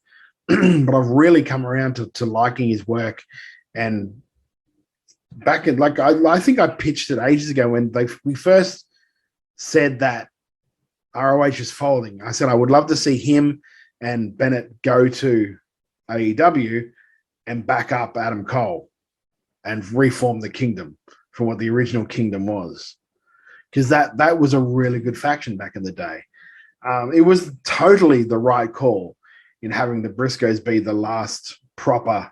but I've really come around to liking his work. And back in, I think I pitched it ages ago when we first said that ROH is folding. I said I would love to see him and Bennett go to AEW and back up Adam Cole and reform the Kingdom from what the original Kingdom was. Because that was a really good faction back in the day. It was totally the right call in having the Briscoes be the last proper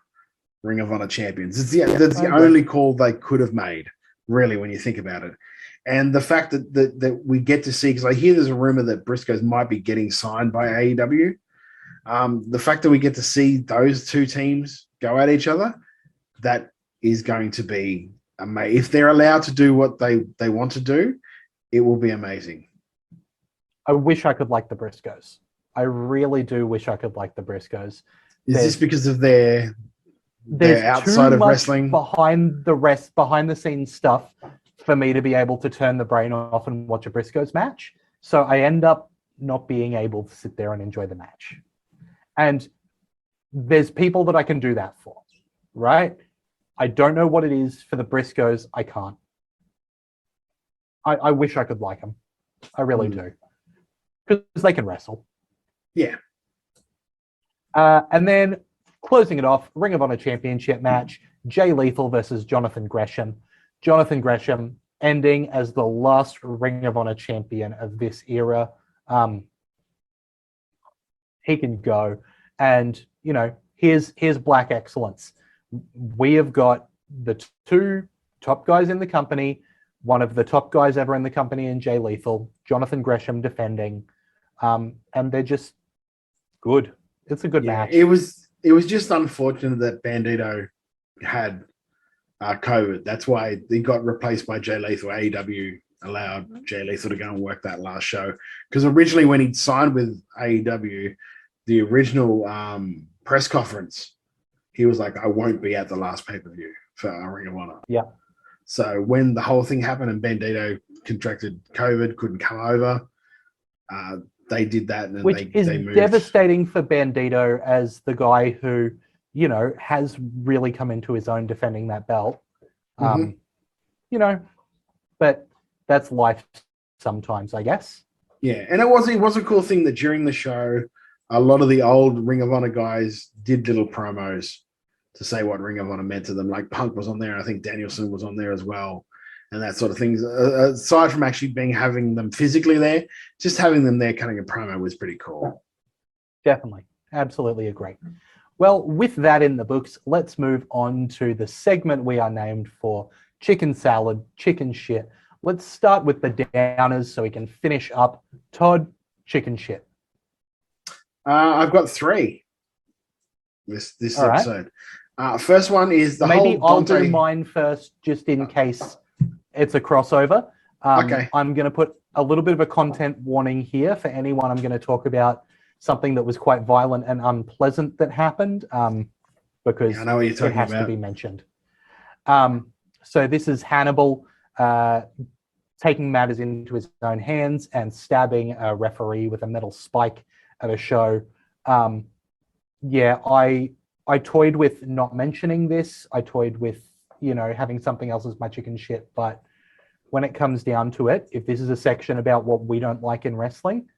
Ring of Honor champions. That's the only call they could have made, really, when you think about it. And the fact that we get to see, because I hear there's a rumor that Briscoes might be getting signed by AEW. The fact that we get to see those two teams go at each other, that is going to be amazing. If they're allowed to do what they want to do, it will be amazing. I wish I could like the Briscoes. I really do wish I could like the Briscoes. Is this because of their outside too of much wrestling? behind the scenes stuff for me to be able to turn the brain off and watch a Briscoes match. So I end up not being able to sit there and enjoy the match. And there's people that I can do that for, right? I don't know what it is for the Briscoes. I can't. I wish I could like them. I really do. Because they can wrestle. Yeah. And then closing it off, Ring of Honor Championship match, Jay Lethal versus Jonathan Gresham. Jonathan Gresham ending as the last Ring of Honor champion of this era. He can go. And, you know, here's Black Excellence. We have got the two top guys in the company, one of the top guys ever in the company in Jay Lethal, Jonathan Gresham defending, and they're just good. It's a good match. It was just unfortunate that Bandito had COVID. That's why he got replaced by Jay Lethal. AEW allowed Jay Lethal to go and work that last show. Because originally when he signed with AEW, the original press conference, he was like, I won't be at the last pay-per-view for Ring of Honor. Yeah. So when the whole thing happened and Bandito contracted COVID, couldn't come over, they did that. And Which is they moved. devastating for Bandito as the guy who, you know, has really come into his own defending that belt. You know, but that's life sometimes, I guess. Yeah, and it was a cool thing that during the show, a lot of the old Ring of Honor guys did little promos to say what Ring of Honor meant to them. Like Punk was on there, I think Danielson was on there as well, and that sort of things. Aside from actually having them physically there, just having them there cutting a promo was pretty cool. Definitely. Absolutely agree. Well, with that in the books, let's move on to the segment we are named for, Chicken Salad, Chicken Shit. Let's start with the downers so we can finish up. Todd, chicken shit. I've got 3 this episode. Right. First one is the Maybe whole Dante... I'll do mine first, just in case it's a crossover. Okay. I'm going to put a little bit of a content warning here for anyone. I'm going to talk about something that was quite violent and unpleasant that happened, because I know what you're talking it has about. to be mentioned. So this is Hannibal taking matters into his own hands and stabbing a referee with a metal spike at a show. I toyed with not mentioning this. I toyed with, you know, having something else as my chicken shit. But when it comes down to it, if this is a section about what we don't like in wrestling,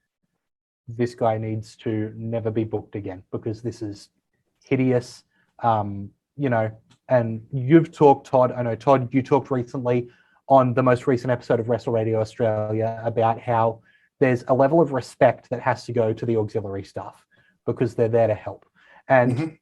this guy needs to never be booked again, because this is hideous. You know, and you've talked, Todd, I know, Todd, you talked recently on the most recent episode of Wrestle Radio Australia about how there's a level of respect that has to go to the auxiliary staff because they're there to help. And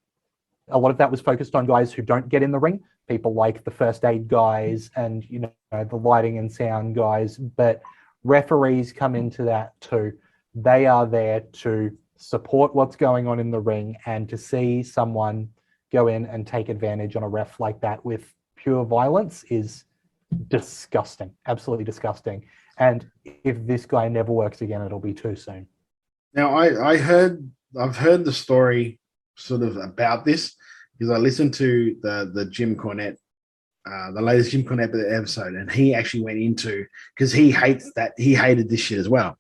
a lot of that was focused on guys who don't get in the ring, people like the first aid guys and, you know, the lighting and sound guys, but referees come into that too. They are there to support what's going on in the ring, and to see someone go in and take advantage on a ref like that with pure violence is disgusting, absolutely disgusting. And if this guy never works again, it'll be too soon. Now, I've heard the story sort of about this, because I listened to the Jim Cornette, the latest Jim Cornette episode, and he actually went into, because he hated this shit as well.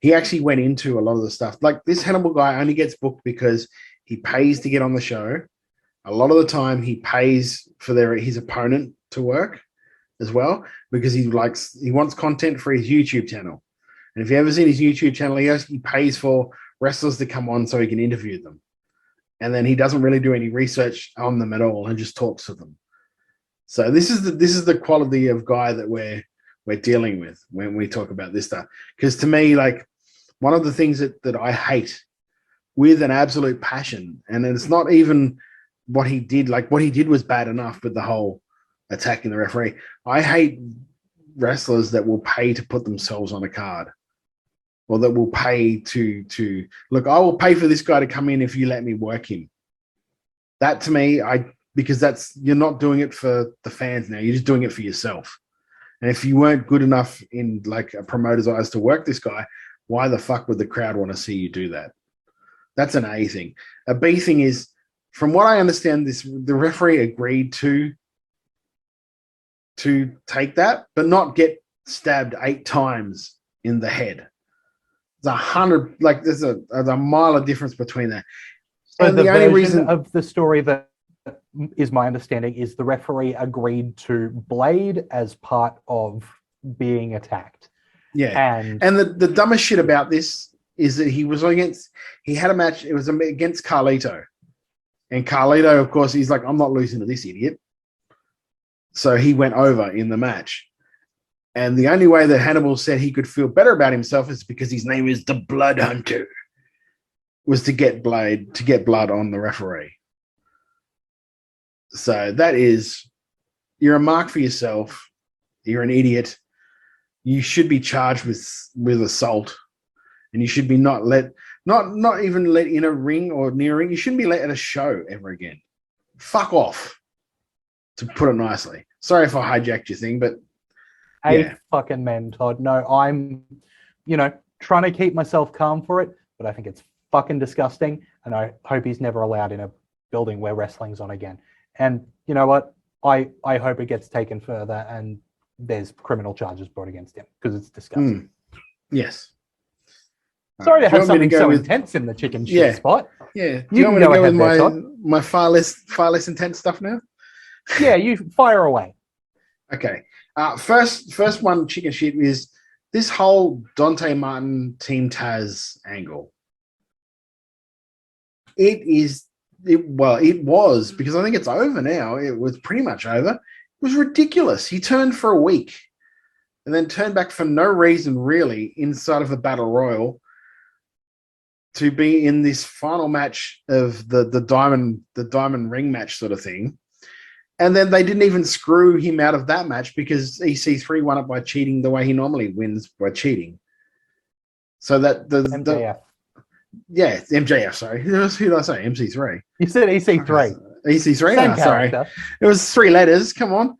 He actually went into a lot of the stuff. Like, this Hannibal guy only gets booked because he pays to get on the show. A lot of the time he pays for his opponent to work as well, because he wants content for his YouTube channel. And if you ever seen his YouTube channel, he pays for wrestlers to come on so he can interview them. and then he doesn't really do any research on them at all and just talks to them. So this is the quality of guy that we're dealing with when we talk about this stuff. Because to me, like, one of the things that I hate with an absolute passion, and it's not even what he did. Like, what he did was bad enough, but the whole attacking the referee. I hate wrestlers that will pay to put themselves on a card, or that will pay to look, I will pay for this guy to come in if you let me work him. That to me, because you're not doing it for the fans now. You're just doing it for yourself. And if you weren't good enough in like a promoter's eyes to work this guy, why the fuck would the crowd want to see you do that? That's an A thing. A B thing is, from what I understand, the referee agreed to take that, but not get stabbed 8 times in the head. There's 100, like there's a mile of difference between that. So and the only version reason of the story that is my understanding is the referee agreed to blade as part of being attacked. yeah. And The dumbest shit about this is that he had a match, it was against Carlito. And Carlito, of course, he's like, I'm not losing to this idiot. So he went over in the match. And the only way that Hannibal said he could feel better about himself is because his name is the Blood Hunter, was to get blood on the referee. So that is, you're a mark for yourself. You're an idiot. You should be charged with assault, and you should be not even let in a ring or near a ring. You shouldn't be let at a show ever again. Fuck off, to put it nicely. Sorry if I hijacked your thing, but yeah. fucking men, Todd. No, I'm, trying to keep myself calm for it, but I think it's fucking disgusting, and I hope he's never allowed in a building where wrestling's on again. And you know what? I hope it gets taken further and there's criminal charges brought against him, because it's disgusting. Yes. Sorry to Do you have want me to something go so with- intense in the chicken shit Yeah. spot. Yeah. Do You you want can me to go go with ahead there, Todd. my far less intense stuff now? Yeah, you fire away. Okay. First one, chicken shit, is this whole Dante Martin Team Taz angle. It was, because I think it's over now. It was pretty much over. It was ridiculous. He turned for a week and then turned back for no reason, really, inside of a battle royal to be in this final match of the diamond ring match sort of thing. And then they didn't even screw him out of that match because EC3 won it by cheating the way he normally wins, by cheating. So that MJF. Yeah, MJF, sorry. Who did I say? MC3. You said EC3. EC3? Same Sorry. character. It was 3 letters. Come on.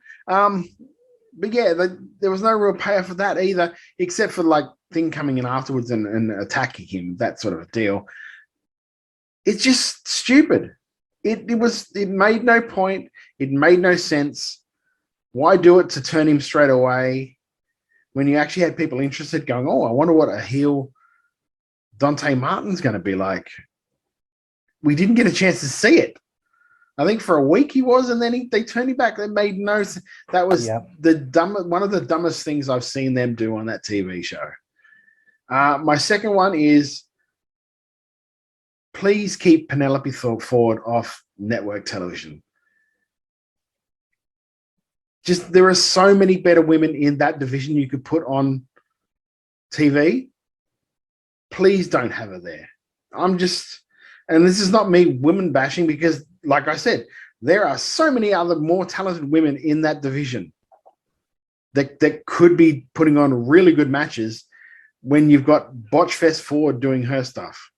But yeah, there was no real payoff for that either, except for like Thing coming in afterwards and attacking him, that sort of deal. It's just stupid. It made no point. It made no sense. Why do it to turn him straight away when you actually had people interested going, oh, I wonder what a heel Dante Martin's going to be like. We didn't get a chance to see it. I think for a week he was, and then they turned him back. They made no sense. That was one of the dumbest things I've seen them do on that TV show. My second one is, please keep Penelope Ford off network television. Just, there are so many better women in that division you could put on TV. Please don't have her there. And this is not me women bashing, because like I said, there are so many other more talented women in that division that could be putting on really good matches when you've got Botchfest Ford doing her stuff.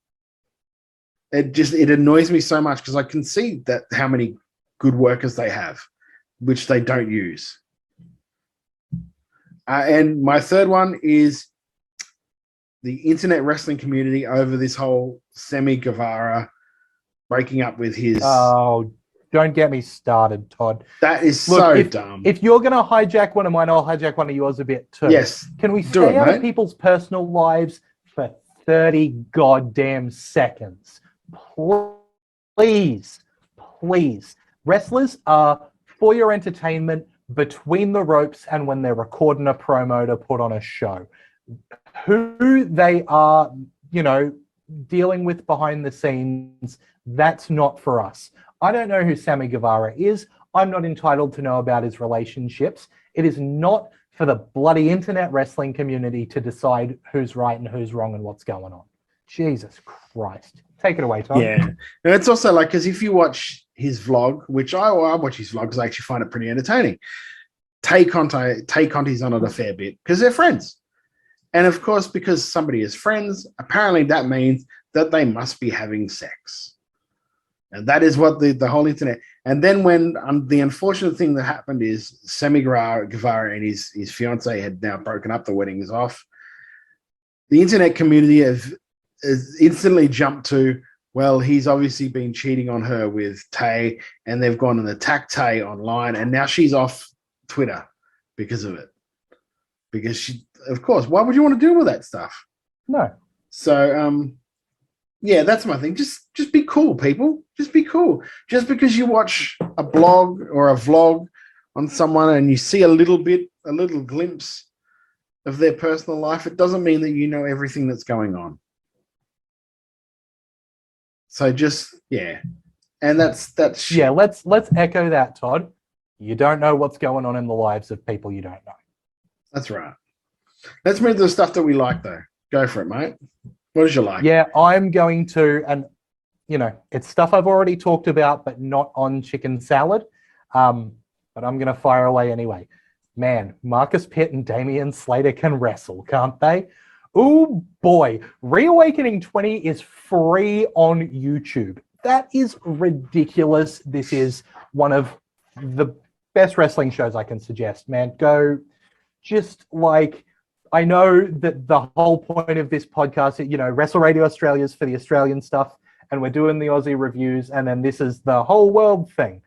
It annoys me so much, because I can see that how many good workers they have, which they don't use. And my third one is the internet wrestling community over this whole Sammy Guevara breaking up with his... Oh, don't get me started, Todd. That is dumb. If you're going to hijack one of mine, I'll hijack one of yours a bit too. Yes. Can we stay out of people's personal lives for 30 goddamn seconds? Please. Wrestlers are for your entertainment between the ropes and when they're recording a promo to put on a show. Who they are, dealing with behind the scenes That's not for us. I don't know who Sammy Guevara is. I'm not entitled to know about his relationships. It is not for the bloody internet wrestling community to decide who's right and who's wrong and what's going on. Jesus Christ. Take it away, Tom. Yeah. And it's also like, because if you watch his vlog, which I watch his vlog because I actually find it pretty entertaining. Tay Conti's on it a fair bit because they're friends. And of course, because somebody is friends, apparently that means that they must be having sex. And that is what the whole internet. And then when the unfortunate thing that happened is Sammy Guevara and his fiance had now broken up, the wedding is off. The internet community has instantly jumped to, well, he's obviously been cheating on her with Tay, and they've gone and attacked Tay online, and now she's off Twitter because of it. Because she, of course, why would you want to deal with that stuff? No. So, yeah, that's my thing. Just be cool, people. Just be cool. Just because you watch a blog or a vlog on someone and you see a little glimpse of their personal life, it doesn't mean that you know everything that's going on. So just, yeah. And that's shit. Yeah, let's echo that, Todd. You don't know what's going on in the lives of people you don't know. That's right. Let's move to the stuff that we like, though. Go for it, mate. What did you like? Yeah, I'm going to, and you know, it's stuff I've already talked about, but not on chicken salad. But I'm going to fire away anyway. Man, Marcus Pitt and Damian Slater can wrestle, can't they? Oh boy, Reawakening 20 is free on YouTube. That is ridiculous. This is one of the best wrestling shows I can suggest, man. Go, just like, I know that the whole point of this podcast, you know, Wrestle Radio Australia is for the Australian stuff, and we're doing the Aussie reviews, and then this is the whole world thing.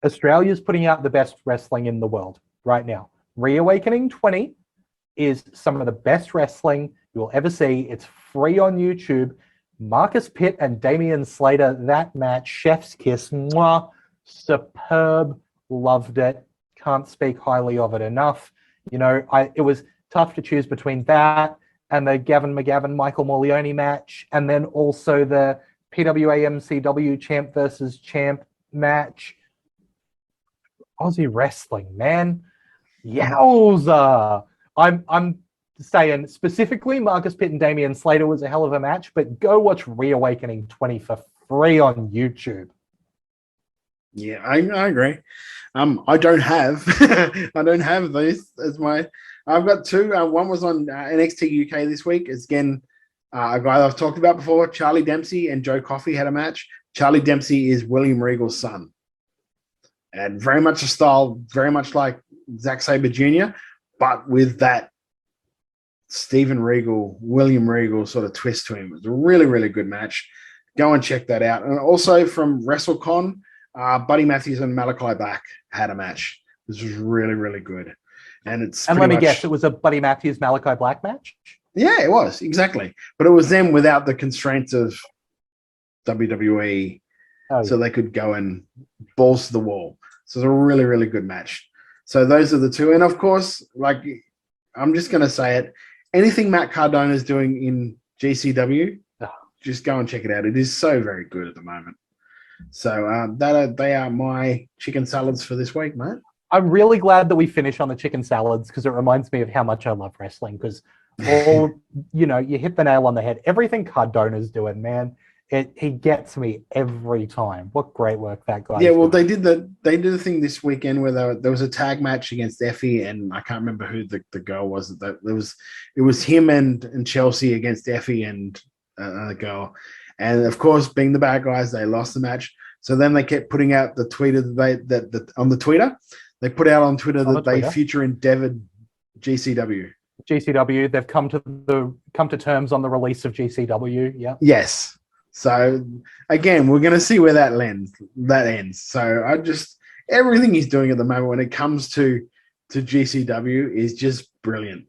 Australia's putting out the best wrestling in the world right now. Reawakening 20 is some of the best wrestling you'll ever see. It's free on YouTube. Marcus Pitt and Damian Slater, that match, chef's kiss, mwah, superb, loved it. Can't speak highly of it enough. You know, it was tough to choose between that and the Gavin McGavin Michael Morleone match, and then also the PWA MCW champ versus champ match. Aussie wrestling, man. Yowza. I'm saying specifically Marcus Pitt and Damian Slater was a hell of a match, but go watch Reawakening 20 for free on YouTube. Yeah, I agree. I don't have those as my. I've got two. One was on NXT UK this week. It's again a guy that I've talked about before. Charlie Dempsey and Joe Coffey had a match. Charlie Dempsey is William Regal's son, and very much a style, very much like Zack Sabre Jr., but with that Steven Regal, William Regal sort of twist to him. It was a really, really good match. Go and check that out. And also from WrestleCon, Buddy Matthews and Malachi Black had a match. This was really, really good. And let me guess, it was a Buddy Matthews Malachi Black match? Yeah, it was, exactly. But it was them without the constraints of WWE, so they could go and balls to the wall. So it was a really, really good match. So those are the two. And of course, like, I'm just going to say it, anything Matt Cardona is doing in GCW, just go and check it out. It is so very good at the moment. So they are my chicken salads for this week, mate. I'm really glad that we finish on the chicken salads because it reminds me of how much I love wrestling. Because you know, you hit the nail on the head. Everything Cardona's doing, man, he gets me every time. What great work that guy. Yeah, well, they did the thing this weekend where there was a tag match against Effie, and I can't remember who the girl was. It was him and Chelsea against Effie and the girl. And of course, being the bad guys, they lost the match. So then they kept putting out the tweeter on the Twitter. They put out on Twitter that they future endeavored GCW. GCW. They've come to terms on the release of GCW. Yeah. Yes. So again, we're going to see where that ends. So everything he's doing at the moment when it comes to GCW is just brilliant.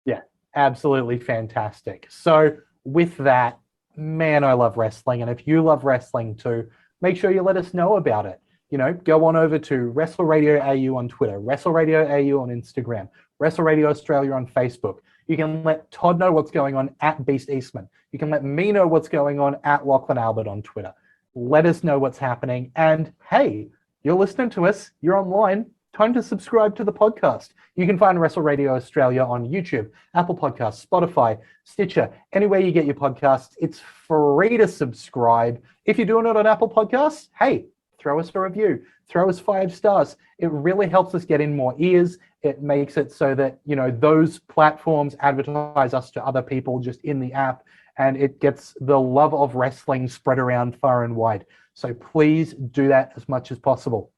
Yeah, absolutely fantastic. So with that, man, I love wrestling. And if you love wrestling too, make sure you let us know about it. You know, go on over to Wrestle Radio AU on Twitter, Wrestle Radio AU on Instagram, Wrestle Radio Australia on Facebook. You can let Todd know what's going on at Beast Eastman. You can let me know what's going on at Lachlan Albert on Twitter. Let us know what's happening. And hey, you're listening to us. You're online. Time to subscribe to the podcast. You can find Wrestle Radio Australia on YouTube, Apple Podcasts, Spotify, Stitcher, anywhere you get your podcasts. It's free to subscribe. If you're doing it on Apple Podcasts, hey, throw us a review, throw us 5 stars. It really helps us get in more ears. It makes it so that, you know, those platforms advertise us to other people just in the app, and it gets the love of wrestling spread around far and wide. So please do that as much as possible.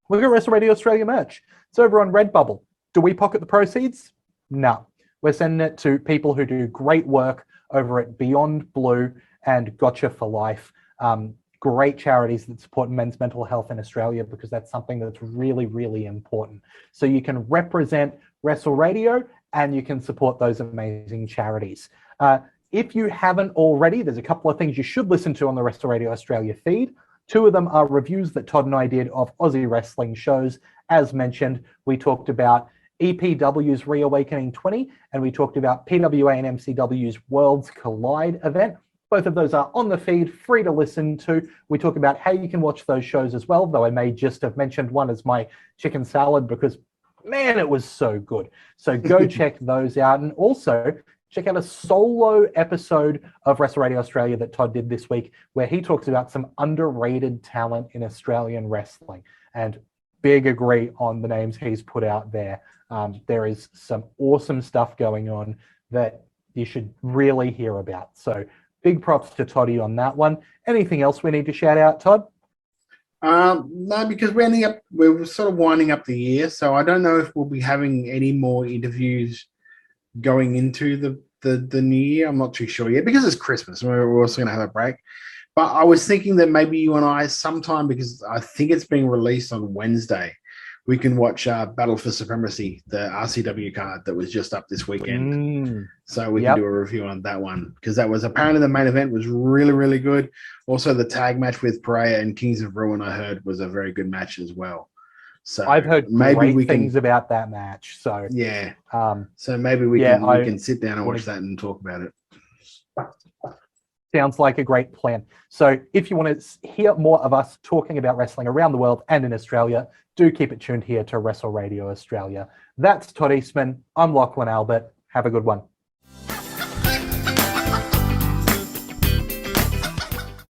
We've got Wrestle Radio Australia merch. It's over on Redbubble. Do we pocket the proceeds? No. We're sending it to people who do great work over at Beyond Blue and Gotcha for Life. Great charities that support men's mental health in Australia, because that's something that's really, really important. So you can represent Wrestle Radio and you can support those amazing charities. If you haven't already, there's a couple of things you should listen to on the Wrestle Radio Australia feed. 2 of them are reviews that Todd and I did of Aussie wrestling shows. As mentioned, we talked about EPW's Reawakening 20, and we talked about PWA and MCW's Worlds Collide event. Both of those are on the feed, free to listen to. We talk about how you can watch those shows as well, though I may just have mentioned one as my chicken salad because, man, it was so good. So go check those out. And also, check out a solo episode of Wrestle Radio Australia that Todd did this week, where he talks about some underrated talent in Australian wrestling. And big agree on the names he's put out there. There is some awesome stuff going on that you should really hear about. So big props to Toddy on that one. Anything else we need to shout out, Todd? No, because we're sort of winding up the year, so I don't know if we'll be having any more interviews going into the new year. I'm not too sure yet, because it's Christmas and we're also going to have a break. But I was thinking that maybe you and I sometime, because I think it's being released on Wednesday, we can watch Battle for Supremacy, the RCW card that was just up this weekend. So we can do a review on that one, because that was apparently the main event was really, really good. Also, the tag match with Pereira and Kings of Ruin, I heard, was a very good match as well. So I've heard maybe great things about that match. So yeah, so maybe we can sit down and watch that and talk about it. Sounds like a great plan. So if you want to hear more of us talking about wrestling around the world and in Australia, do keep it tuned here to Wrestle Radio Australia. That's Todd Eastman. I'm Lachlan Albert. Have a good one.